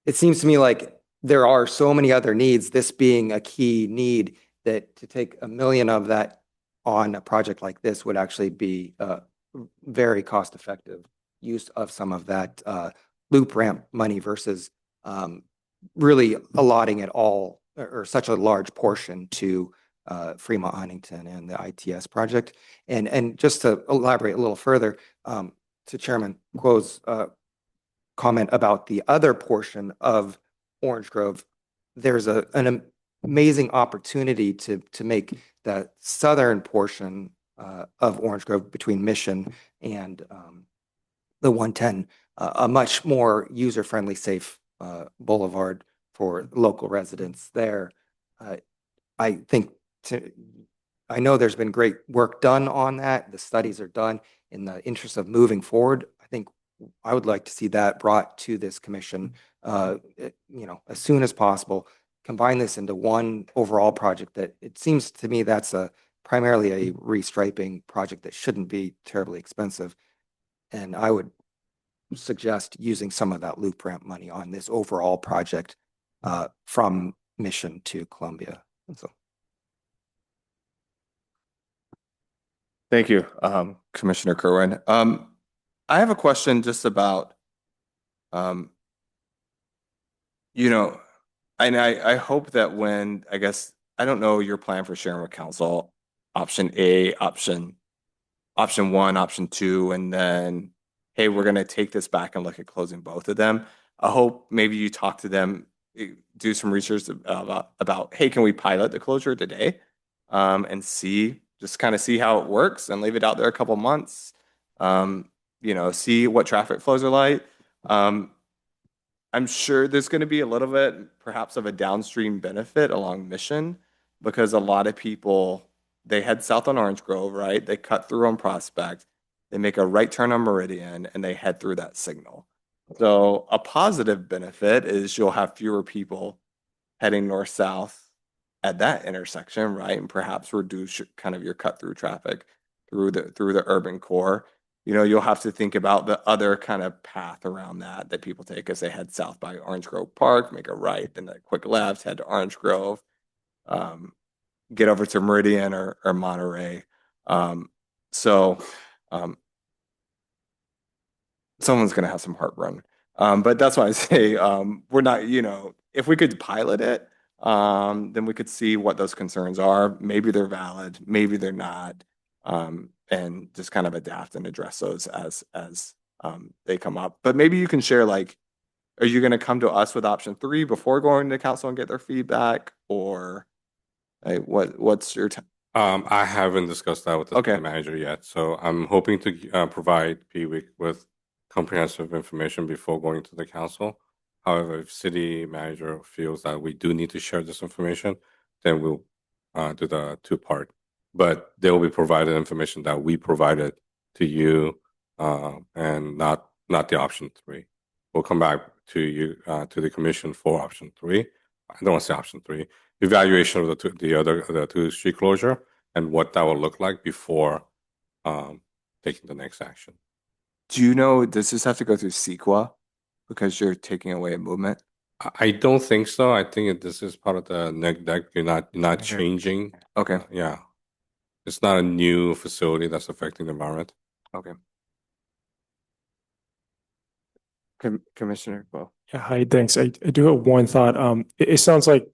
It seems to me like there are so many other needs, this being a key need, that to take $1 million of that on a project like this would actually be very cost-effective use of some of that loop ramp money versus really allotting it all or such a large portion to Fremont Huntington and the ITS project. And just to elaborate a little further, to Chairman Kuo's comment about the other portion of Orange Grove, there's an amazing opportunity to make the southern portion of Orange Grove between Mission and the 110 a much more user-friendly, safe boulevard for local residents there. I know there's been great work done on that. The studies are done. In the interest of moving forward, I think I would like to see that brought to this commission, as soon as possible. Combine this into one overall project that it seems to me that's primarily a restriping project that shouldn't be terribly expensive. And I would suggest using some of that loop ramp money on this overall project from Mission to Columbia. And so. Thank you, Commissioner Kerwin. I have a question just about, and I hope that when, I don't know your plan for sharing with council, option A, option 1, option 2, and then, hey, we're going to take this back and look at closing both of them. I hope maybe you talk to them, do some research about, hey, can we pilot the closure today and just kind of see how it works and leave it out there a couple months, see what traffic flows are like. I'm sure there's going to be a little bit, perhaps, of a downstream benefit along Mission because a lot of people, they head south on Orange Grove, right? They cut through on Prospect, they make a right turn on Meridian, and they head through that signal. So a positive benefit is you'll have fewer people heading north-south at that intersection, right? And perhaps reduce kind of your cut through traffic through the urban core. You'll have to think about the other kind of path around that people take as they head south by Orange Grove Park, make a right, then a quick left, head to Orange Grove, get over to Meridian or Monterey. So someone's going to have some heartburn. But that's why I say we're not, if we could pilot it, then we could see what those concerns are. Maybe they're valid, maybe they're not, and just kind of adapt and address those as they come up. But maybe you can share, like, are you going to come to us with option 3 before going to council and get their feedback, or like, what's your I haven't discussed that with the city manager yet, so I'm hoping to provide Piwik with comprehensive information before going to the council. However, if city manager feels that we do need to share this information, then we'll do the 2-part. But they will be provided information that we provided to you, and not the option 3. We'll come back to you to the commission for option 3. I don't want to say option 3. Evaluation of the two street closure and what that will look like before taking the next action. Do you know, does this have to go through CEQA because you're taking away a movement? I don't think so. I think this is part of the neg deck. You're not changing. Okay. Yeah. It's not a new facility that's affecting the environment. Okay. Commissioner Bo. Yeah, hi, thanks. I do have one thought. It sounds like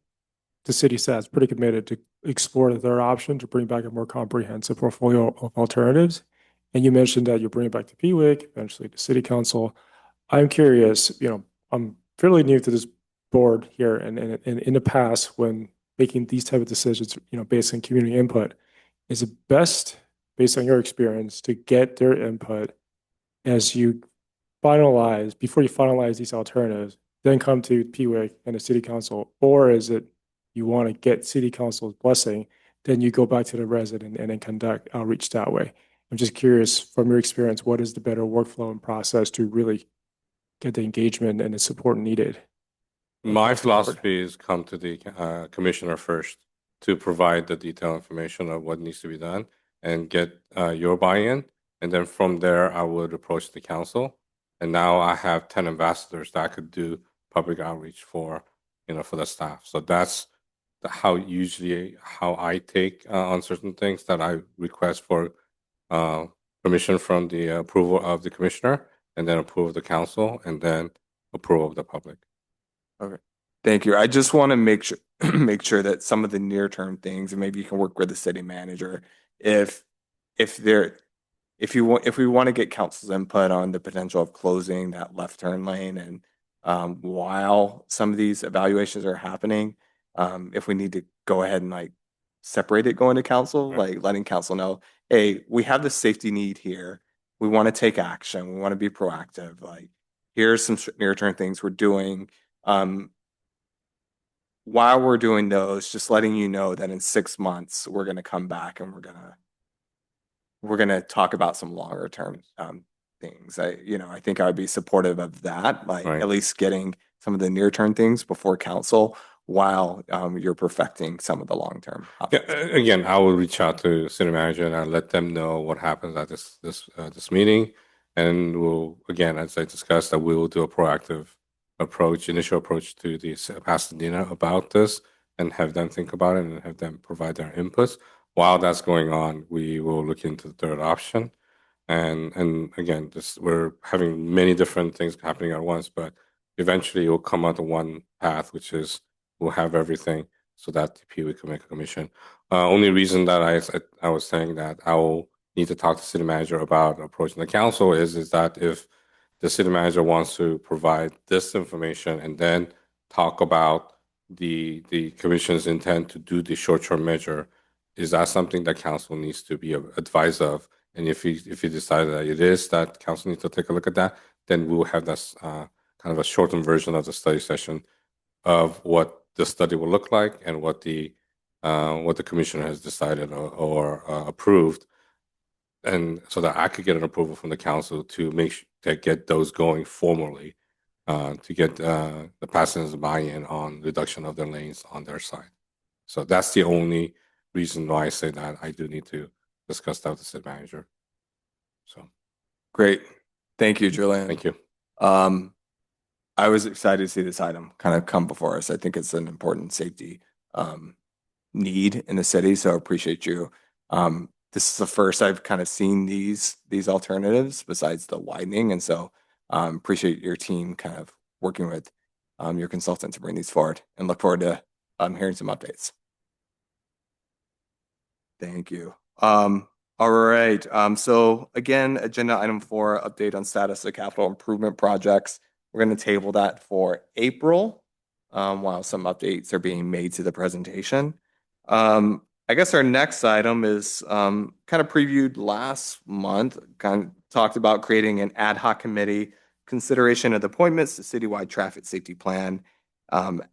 the city staff is pretty committed to explore their option to bring back a more comprehensive portfolio of alternatives. And you mentioned that you'll bring it back to PWIC, eventually to City Council. I'm curious, I'm fairly new to this board here, and in the past, when making these type of decisions, based on community input, is it best, based on your experience, to get their input as you before you finalize these alternatives, then come to PWIC and the City Council, or is it you want to get City Council's blessing, then you go back to the resident and then conduct outreach that way? I'm just curious, from your experience, what is the better workflow and process to really get the engagement and the support needed? My philosophy is come to the commissioner first to provide the detailed information of what needs to be done and get your buy-in. And then from there, I would approach the council. And now I have 10 ambassadors that I could do public outreach for the staff. So that's how I take on certain things, that I request for permission from the approval of the commissioner, and then approval of the council, and then approval of the public. Okay. Thank you. I just want to make sure that some of the near-term things, and maybe you can work with the city manager, if we want to get council's input on the potential of closing that left turn lane, and while some of these evaluations are happening, if we need to go ahead and like separate it going to council, like letting council know, hey, we have the safety need here. We want to take action. We want to be proactive. Like, here's some near-term things we're doing. While we're doing those, just letting you know that in 6 months we're going to come back and we're gonna talk about some longer term things. I think I would be supportive of that, like at least getting some of the near term things before council while you're perfecting some of the long term. Yeah, again, I will reach out to city manager and I'll let them know what happens at this meeting, and we'll, again, as I discussed, that we will do a proactive initial approach to the Pasadena about this, and have them think about it and have them provide their inputs. While that's going on, we will look into the third option. And again, we're having many different things happening at once, but eventually it will come out to one path, which is we'll have everything so that the PWI can make a commission. Only reason that I was saying that I will need to talk to city manager about approaching the council is that if the city manager wants to provide this information and then talk about the commission's intent to do the short-term measure, is that something that council needs to be advised of? And if you decide that it is, that council needs to take a look at that, then we'll have this kind of a shortened version of the study session of what the study will look like and what the commissioner has decided or approved, and so that I could get an approval from the council to to get those going formally, to get the passengers buy-in on reduction of their lanes on their side. So that's the only reason why I say that I do need to discuss that with the city manager. So Great. Thank you, Julian. thank you. I was excited to see this item kind of come before us. I think it's an important safety need in the city, so I appreciate you. This is the first I've kind of seen these alternatives besides the widening, and so appreciate your team kind of working with your consultant to bring these forward, and look forward to hearing some updates. Thank you. All right. So again, agenda item 4, update on status of capital improvement projects. We're going to table that for April, while some updates are being made to the presentation. I guess our next item is kind of previewed last month, kind of talked about creating an ad hoc committee, consideration of the appointments to citywide traffic safety plan.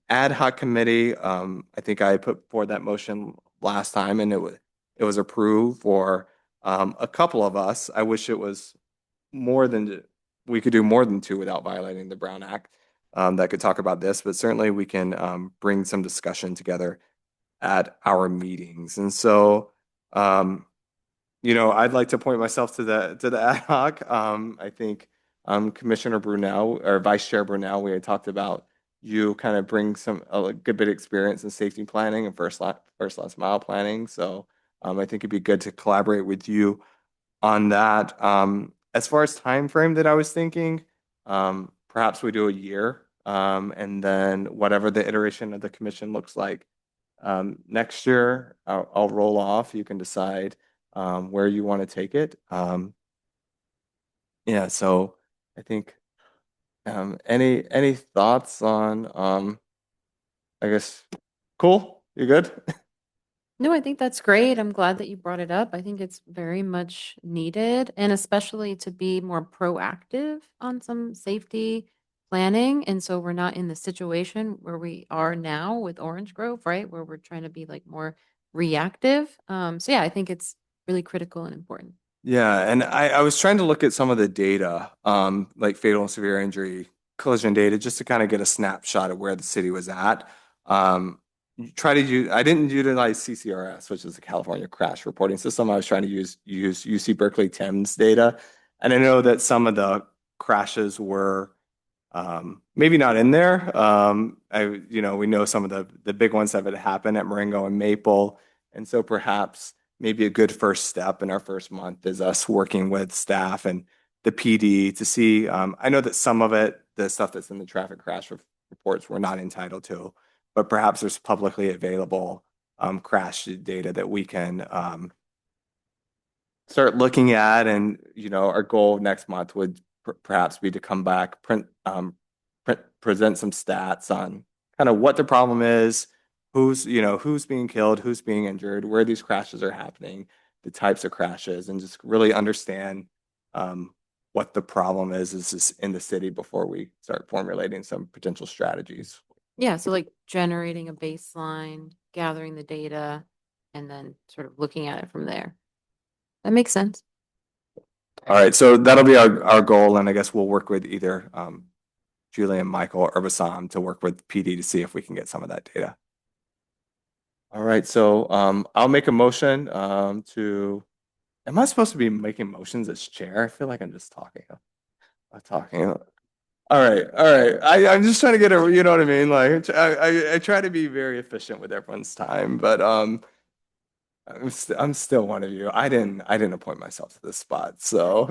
Ad hoc committee, I think I put forward that motion last time, and it was approved for a couple of us. I wish it was we could do more than 2 without violating the Brown Act, that could talk about this, but certainly we can bring some discussion together at our meetings. And so, I'd like to appoint myself to the ad hoc. I think Commissioner Brunel or Vice Chair Brunel, we had talked about you kind of bring a good bit of experience in safety planning and first last mile planning. So I think it'd be good to collaborate with you on that. As far as time frame that I was thinking, perhaps we do a year, and then whatever the iteration of the commission looks like next year, I'll roll off. You can decide where you want to take it. Yeah, so I think any thoughts on I guess cool? You good? No, I think that's great. I'm glad that you brought it up. I think it's very much needed, and especially to be more proactive on some safety planning. And so we're not in the situation where we are now with Orange Grove, right? Where we're trying to be like more reactive. So yeah, I think it's really critical and important. Yeah, and I was trying to look at some of the data, like fatal and severe injury collision data, just to kind of get a snapshot of where the city was at. I didn't utilize CCRS, which is the California Crash Reporting System. I was trying to use UC Berkeley Thames data, and I know that some of the crashes were maybe not in there. We know some of the big ones that have happened at Marengo and Maple, and so perhaps maybe a good first step in our first month is us working with staff and the PD to see. I know that some of it, the stuff that's in the traffic crash reports, we're not entitled to, but perhaps there's publicly available crash data that we can start looking at. And our goal next month would perhaps be to come back, present some stats on kind of what the problem is, who's being killed, who's being injured, where these crashes are happening, the types of crashes, and just really understand what the problem is in the city before we start formulating some potential strategies. Yeah, so like generating a baseline, gathering the data, and then sort of looking at it from there. That makes sense. All right, so that'll be our goal, and I guess we'll work with either Julian, Michael, or Bassam to work with PD to see if we can get some of that data. All right, so I'll make a motion to. Am I supposed to be making motions as chair? I feel like I'm just talking. I'm talking. All right. I'm just trying to get you know what I mean? Like I try to be very efficient with everyone's time, but I'm still one of you. I didn't appoint myself to this spot, so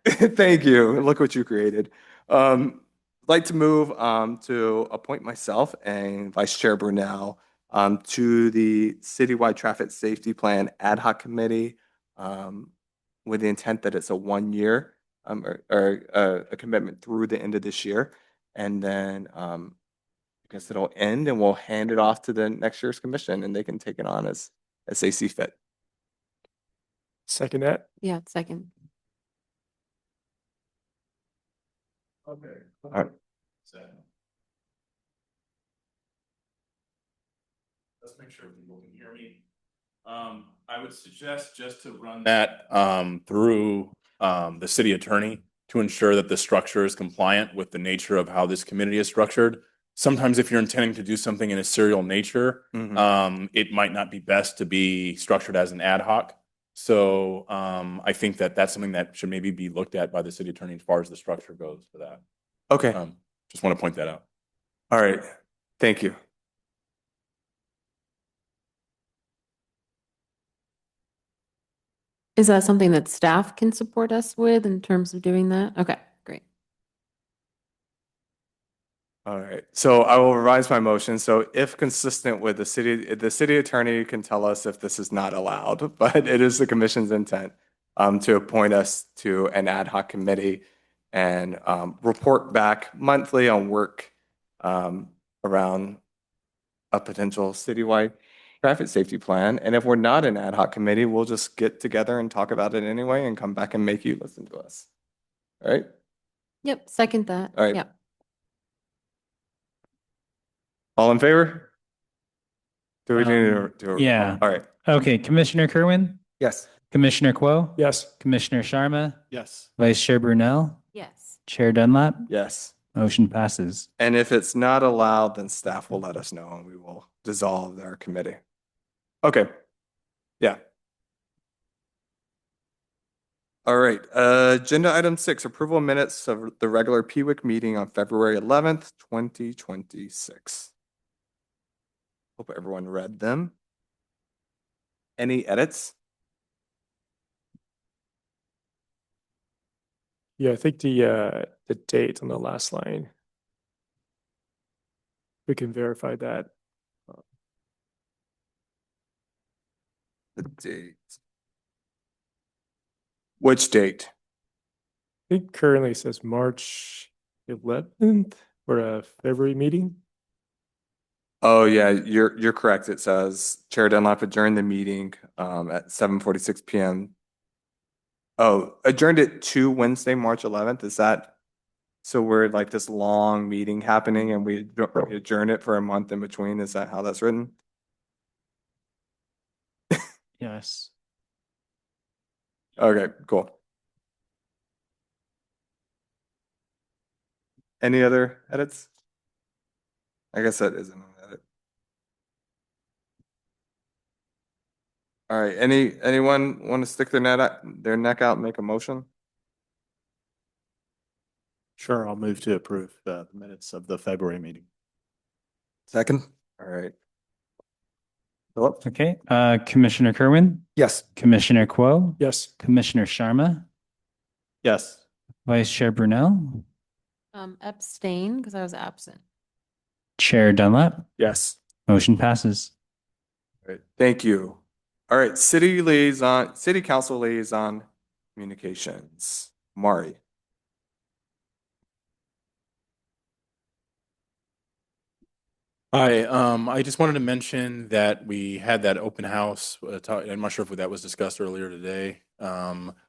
thank you. Look what you created. I'd like to move to appoint myself and Vice Chair Brunel to the Citywide Traffic Safety Plan Ad Hoc Committee, with the intent that it's a 1 year or a commitment through the end of this year, and then I guess it'll end, and we'll hand it off to the next year's commission, and they can take it on as they see fit. Second that. Yeah, second. Okay. All right. Let's make sure people can hear me. I would suggest just to run that through the city attorney to ensure that the structure is compliant with the nature of how this community is structured. Sometimes if you're intending to do something in a serial nature, it might not be best to be structured as an ad hoc. So I think that that's something that should maybe be looked at by the city attorney as far as the structure goes for that. Okay. Just want to point that out. All right. Thank you. Is that something that staff can support us with in terms of doing that? Okay, great. All right. So I will revise my motion. So if consistent with the city attorney can tell us if this is not allowed, but it is the commission's intent to appoint us to an ad hoc committee and report back monthly on work around a potential citywide traffic safety plan. And if we're not an ad hoc committee, we'll just get together and talk about it anyway and come back and make you listen to us. All right? Yep, second that. All right. Yep. All in favor? Do we need to do a roll call? yeah. All right. Okay, Commissioner Kerwin, Yes. Commissioner Kuo, Yes. Commissioner Sharma, Yes. Vice Chair Brunel, Yes. Chair Dunlap, Yes. motion passes. And if it's not allowed, then staff will let us know and we will dissolve our committee. Okay. Yeah. All right. Agenda item 6, approval of minutes of the regular PWIC meeting on February 11th, 2026. Hope everyone read them. Any edits? Yeah, I think the date on the last line. We can verify that. The date. Which date? I think currently it says March 11th for a February meeting. Oh yeah, you're correct. It says Chair Dunlap adjourned the meeting at 7:46 p.m. Oh, adjourned it to Wednesday, March 11th. Is that so? We're like this long meeting happening and we adjourn it for a month in between. Is that how that's written? Yes. Okay, cool. Any other edits? I guess that isn't an edit. All right, anyone want to stick their neck out and make a motion? Sure, I'll move to approve the minutes of the February meeting. Second? All right. Philip? Okay, Commissioner Kerwin, Yes. Commissioner Kuo, Yes. Commissioner Sharma, Yes. Vice Chair Brunel, Abstain because I was absent. Chair Dunlap, Yes. motion passes. All right, thank you. All right, city council liaison communications. Mari. Hi, I just wanted to mention that we had that open house. I'm not sure if that was discussed earlier today.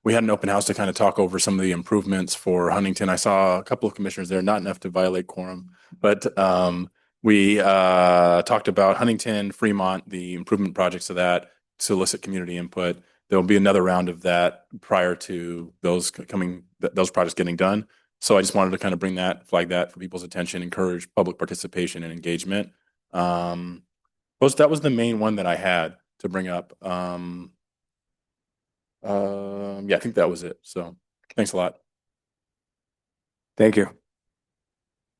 We had an open house to kind of talk over some of the improvements for Huntington. I saw a couple of commissioners there, not enough to violate quorum, but we talked about Huntington, Fremont, the improvement projects of that, solicit community input. There will be another round of that prior to those projects getting done. So I just wanted to kind of flag that for people's attention, encourage public participation and engagement. That was the main one that I had to bring up. Yeah, I think that was it. So thanks a lot. Thank you.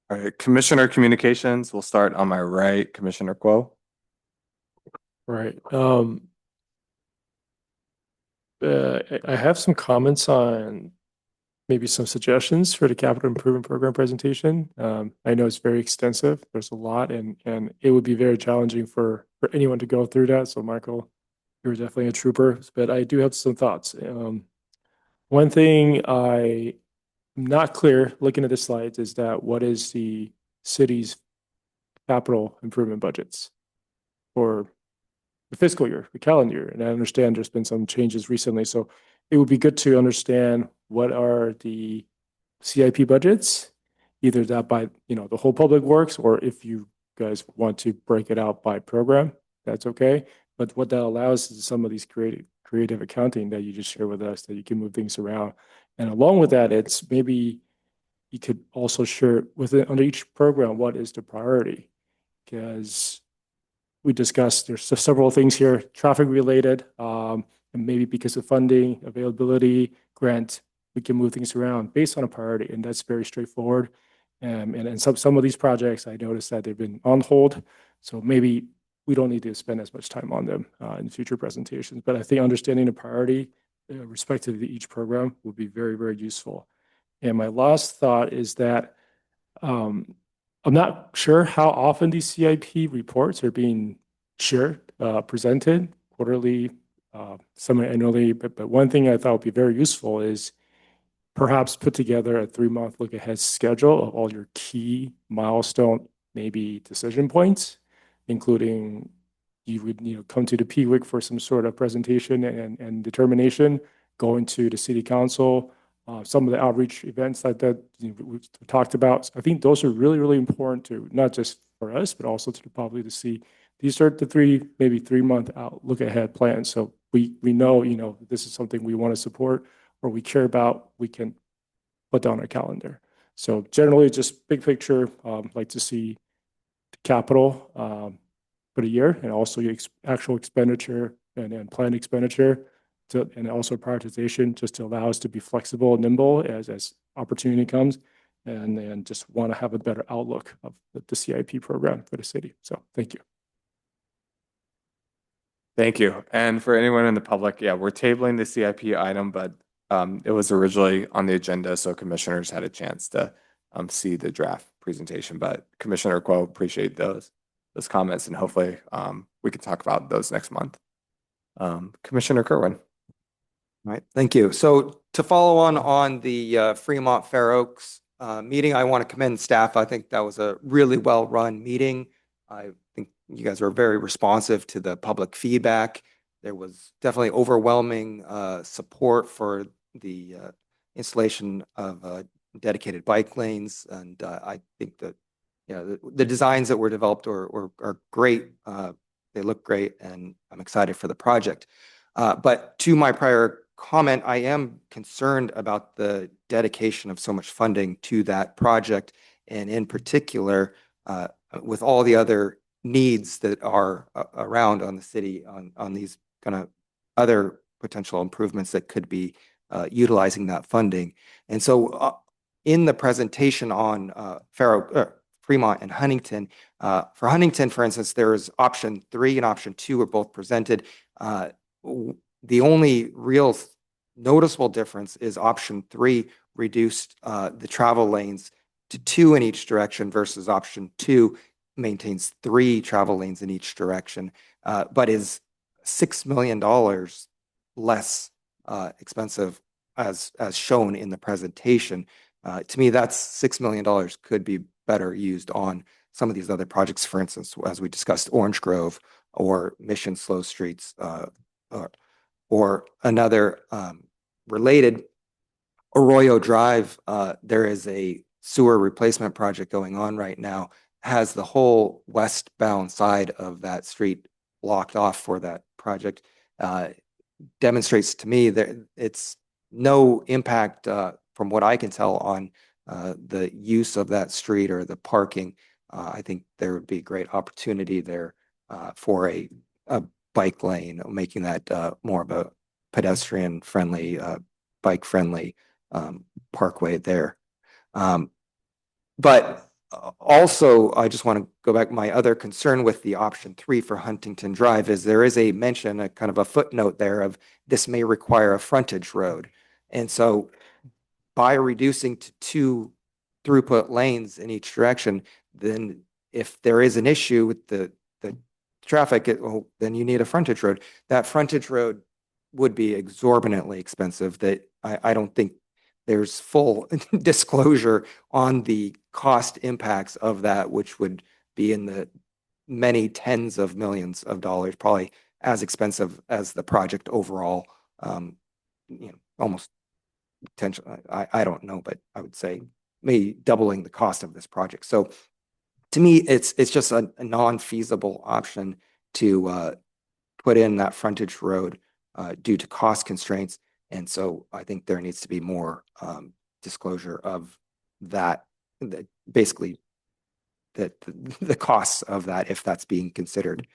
All right, Commissioner Communications, we'll start on my right, Commissioner Kuo. Right. I have some comments on maybe some suggestions for the capital improvement program presentation. I know it's very extensive. There's a lot, and it would be very challenging for anyone to go through that. So, Michael, you're definitely a trooper. But I do have some thoughts. One thing I'm not clear looking at the slides is that what is the city's capital improvement budgets for the fiscal year, the calendar year? And I understand there's been some changes recently, so it would be good to understand what are the CIP budgets either that by, the whole public works, or if you guys want to break it out by program, that's okay. But what that allows is some of these creative accounting that you just shared with us, that you can move things around. And along with that, it's maybe you could also share within under each program, what is the priority? Because we discussed, there's several things here, traffic related, and maybe because of funding, availability, grant, we can move things around based on a priority, and that's very straightforward. And some of these projects, I noticed that they've been on hold, so maybe we don't need to spend as much time on them in future presentations. But I think understanding the priority respective to each program will be very, very useful. And my last thought is that I'm not sure how often these CIP reports are being shared, presented quarterly, semi-annually. But one thing I thought would be very useful is perhaps put together a 3-month look ahead schedule of all your key milestone, maybe decision points, including you would come to the PWIC for some sort of presentation and determination, going to the city council, some of the outreach events that we talked about. So I think those are really, really important to not just for us, but also to the public to see. These are the maybe 3-month out look ahead plans. So we know, this is something we want to support or we care about, we can put down our calendar. So generally, just big picture, like to see the capital for the year, and also your actual expenditure and planned expenditure, and also prioritization, just to allow us to be flexible and nimble as opportunity comes, and just want to have a better outlook of the CIP program for the city. So thank you. Thank you. And for anyone in the public, yeah, we're tabling the CIP item, but it was originally on the agenda, so commissioners had a chance to see the draft presentation. But Commissioner Kuo, appreciate those comments, and hopefully we can talk about those next month. Commissioner Kerwin. All right, thank you. So to follow on the Fremont Fair Oaks meeting, I want to commend staff. I think that was a really well-run meeting. I think you guys were very responsive to the public feedback. There was definitely overwhelming support for the installation of dedicated bike lanes, and I think that the designs that were developed are great. They look great, and I'm excited for the project. But to my prior comment, I am concerned about the dedication of so much funding to that project, and in particular, with all the other needs that are around on the city on these kind of other potential improvements that could be utilizing that funding. And so in the presentation on Fremont and Huntington, for Huntington, for instance, there's option 3 and option 2 are both presented. The only real noticeable difference is option 3 reduced the travel lanes to 2 in each direction versus option 2 maintains 3 travel lanes in each direction, but is $6 million less expensive as shown in the presentation. To me, that's $6 million could be better used on some of these other projects, for instance, as we discussed, Orange Grove or Mission Slow Streets, or another related Arroyo Drive. There is a sewer replacement project going on right now, has the whole westbound side of that street blocked off for that project. Demonstrates to me that it's no impact from what I can tell on the use of that street or the parking. I think there would be great opportunity there for a bike lane, making that more of a pedestrian friendly, bike friendly parkway there. But also, I just want to go back. My other concern with the option 3 for Huntington Drive is there is a mention, a kind of a footnote there of this may require a frontage road. And so by reducing to 2 throughput lanes in each direction, then if there is an issue with the traffic, then you need a frontage road. That frontage road would be exorbitantly expensive. That I don't think there's full disclosure on the cost impacts of that, which would be in the many tens of millions of dollars, probably as expensive as the project overall. Almost potential. I don't know, but I would say maybe doubling the cost of this project. So to me, it's just a non-feasible option to put in that frontage road due to cost constraints. And so I think there needs to be more disclosure of that, basically that the costs of that if that's being considered.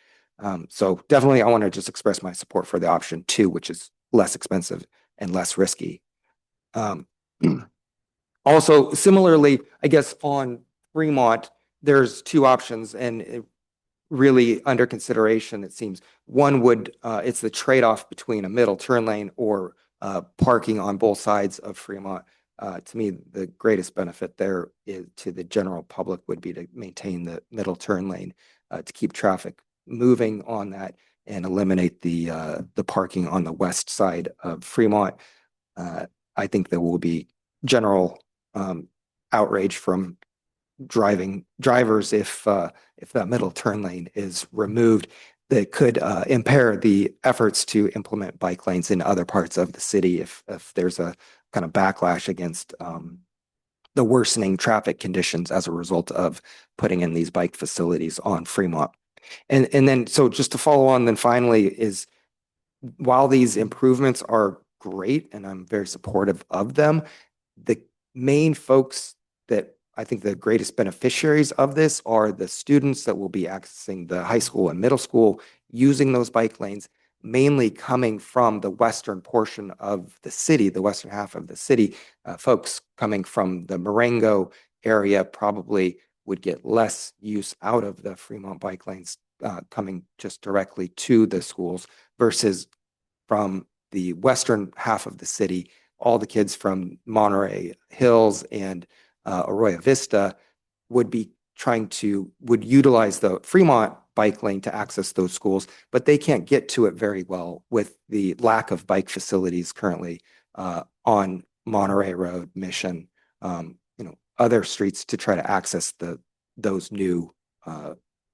So definitely, I want to just express my support for the option 2, which is less expensive and less risky. Also, similarly, I guess on Fremont, there's 2 options, and really under consideration, it seems. One would, it's the trade-off between a middle turn lane or parking on both sides of Fremont. To me, the greatest benefit there is to the general public would be to maintain the middle turn lane to keep traffic moving on that and eliminate the parking on the west side of Fremont. I think there will be general outrage from drivers if that middle turn lane is removed, that could impair the efforts to implement bike lanes in other parts of the city if there's a kind of backlash against the worsening traffic conditions as a result of putting in these bike facilities on Fremont. And then so just to follow on then finally is, while these improvements are great and I'm very supportive of them, the main folks that I think the greatest beneficiaries of this are the students that will be accessing the high school and middle school using those bike lanes, mainly coming from the western portion of the city, the western half of the city. Folks coming from the Marengo area probably would get less use out of the Fremont bike lanes coming just directly to the schools versus from the western half of the city. All the kids from Monterey Hills and Arroyo Vista would utilize the Fremont bike lane to access those schools, but they can't get to it very well with the lack of bike facilities currently on Monterey Road, Mission, other streets to try to access those new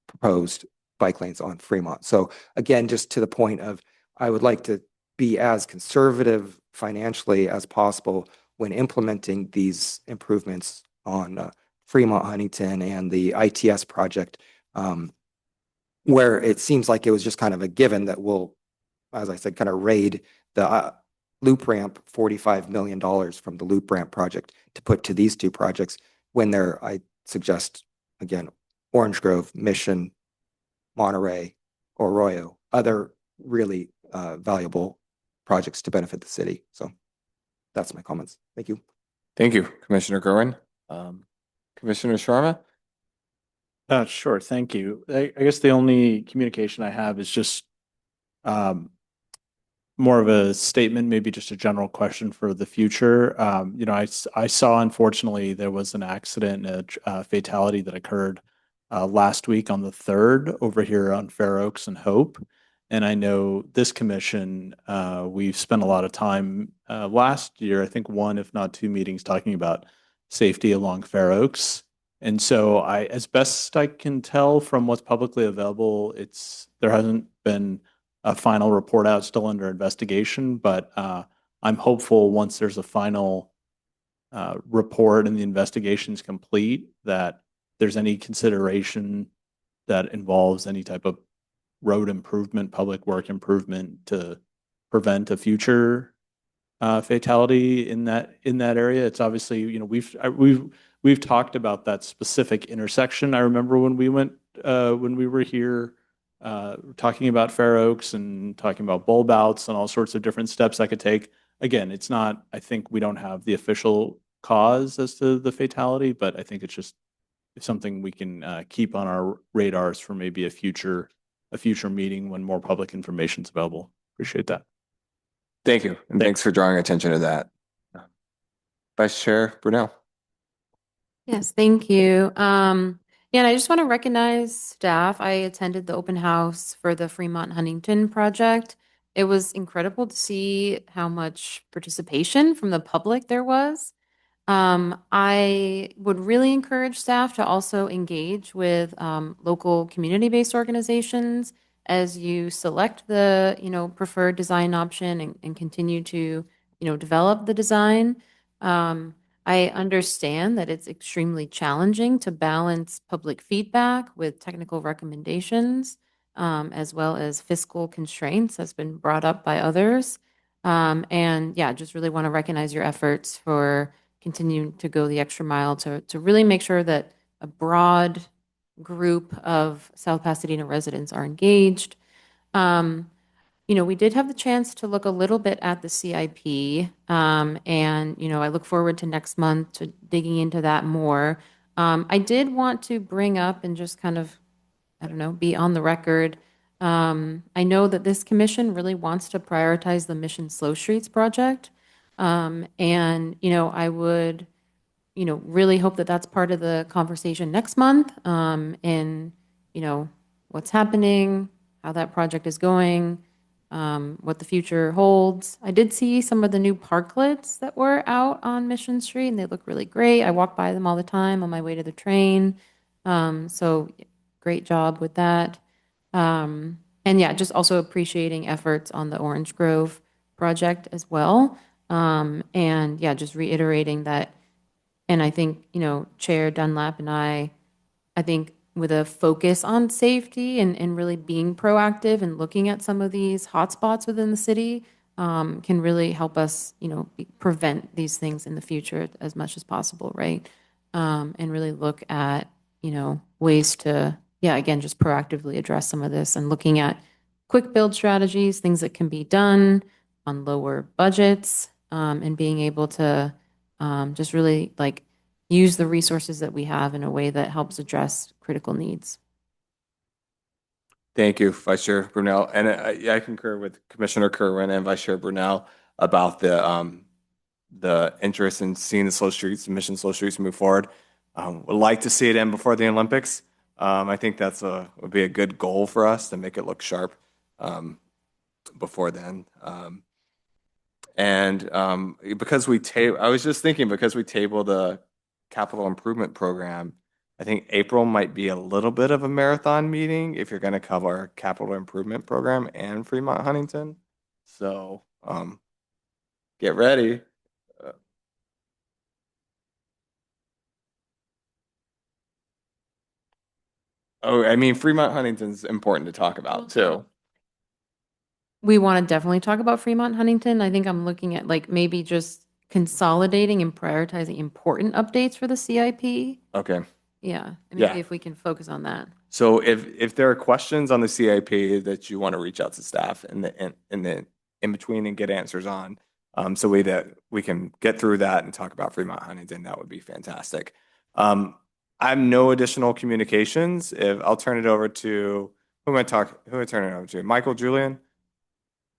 proposed bike lanes on Fremont. So again, just to the point of, I would like to be as conservative financially as possible when implementing these improvements on Fremont Huntington and the ITS project, where it seems like it was just kind of a given that we'll, as I said, kind of raid the loop ramp, $45 million from the loop ramp project to put to these 2 projects, when I suggest, again, Orange Grove, Mission, Monterey, Arroyo, other really valuable projects to benefit the city. So that's my comments. Thank you. Thank you, Commissioner Kerwin. Commissioner Sharma? Sure, thank you. I guess the only communication I have is just more of a statement, maybe just a general question for the future. I saw, unfortunately, there was an accident, a fatality that occurred last week on the 3rd over here on Fair Oaks and Hope. And I know this commission, we've spent a lot of time last year, I think 1, if not 2 meetings talking about safety along Fair Oaks. And so as best I can tell from what's publicly available, there hasn't been a final report out, still under investigation, but I'm hopeful once there's a final report and the investigation's complete, that there's any consideration that involves any type of road improvement, public work improvement to prevent a future fatality in that area. It's obviously, we've talked about that specific intersection. I remember when we were here talking about Fair Oaks and talking about bulb outs and all sorts of different steps I could take. Again, it's not, I think we don't have the official cause as to the fatality, but I think it's just something we can keep on our radars for maybe a future meeting when more public information is available. Appreciate that. Thank you. And thanks for drawing attention to that. Vice Chair Brunel. Yes, thank you. Yeah, and I just want to recognize staff. I attended the open house for the Fremont Huntington project. It was incredible to see how much participation from the public there was. I would really encourage staff to also engage with local community-based organizations as you select the preferred design option and continue to develop the design. I understand that it's extremely challenging to balance public feedback with technical recommendations, as well as fiscal constraints that's been brought up by others. And yeah, just really want to recognize your efforts for continuing to go the extra mile to really make sure that a broad group of South Pasadena residents are engaged. Um, we did have the chance to look a little bit at the CIP, and, I look forward to next month to digging into that more. I did want to bring up and just kind of, I don't know, be on the record. I know that this commission really wants to prioritize the Mission Slow Streets project. And, I would, really hope that that's part of the conversation next month, and, what's happening, how that project is going, what the future holds. I did see some of the new parklets that were out on Mission Street, and they look really great. I walk by them all the time on my way to the train. So great job with that. And yeah, just also appreciating efforts on the Orange Grove project as well. And yeah, just reiterating that. And I think, Chair Dunlap and I think with a focus on safety and really being proactive and looking at some of these hotspots within the city, can really help us, prevent these things in the future as much as possible, right? And really look at, ways to, yeah, again, just proactively address some of this and looking at quick build strategies, things that can be done on lower budgets, and being able to just really like use the resources that we have in a way that helps address critical needs. Thank you, Vice Chair Brunel. And I concur with Commissioner Kerwin and Vice Chair Brunel about the interest in seeing the slow streets, Mission Slow Streets move forward. Would like to see it end before the Olympics. I think would be a good goal for us to make it look sharp before then. Because I was just thinking, because we tabled the capital improvement program, I think April might be a little bit of a marathon meeting if you're going to cover our capital improvement program and Fremont Huntington. So get ready. I mean, Fremont Huntington's important to talk about too. We want to definitely talk about Fremont Huntington. I think I'm looking at like maybe just consolidating and prioritizing important updates for the CIP. Okay. Yeah. Yeah. Maybe if we can focus on that. So if there are questions on the CIP that you want to reach out to staff in between and get answers on, so that we can get through that and talk about Fremont Huntington, that would be fantastic. I have no additional communications. I'll turn it over to who am I turning it over to? Michael, Julian,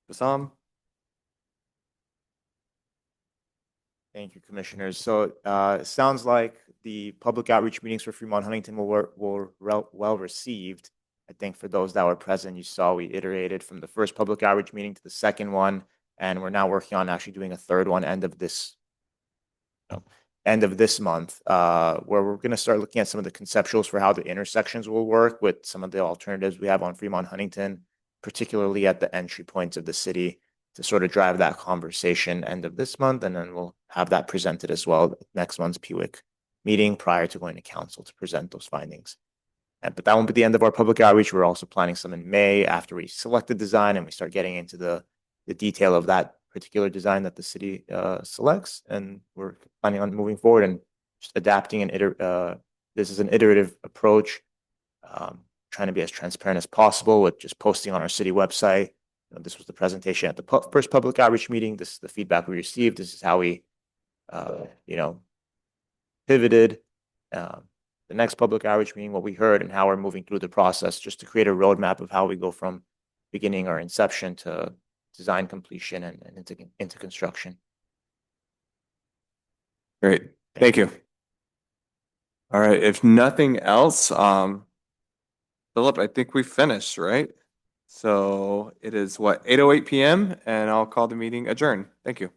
Bassam. Thank you, Commissioners. So it sounds like the public outreach meetings for Fremont Huntington were well received. I think for those that were present, you saw we iterated from the first public outreach meeting to the second one, and we're now working on actually doing a third one end of this month, where we're going to start looking at some of the conceptuals for how the intersections will work with some of the alternatives we have on Fremont Huntington, particularly at the entry points of the city, to sort of drive that conversation end of this month. And then we'll have that presented as well at next month's PWIC meeting prior to going to council to present those findings. But that won't be the end of our public outreach. We're also planning some in May after we select the design and we start getting into the detail of that particular design that the city selects. And we're planning on moving forward and just adapting this is an iterative approach, trying to be as transparent as possible with just posting on our city website. This was the presentation at the first public outreach meeting. This is the feedback we received. This is how we, pivoted. The next public outreach meeting, what we heard and how we're moving through the process, just to create a roadmap of how we go from beginning or inception to design completion and into construction. Great. Thank you. All right. If nothing else, Philip, I think we finished, right? So it is 8:08 p.m. and I'll call the meeting adjourned. Thank you.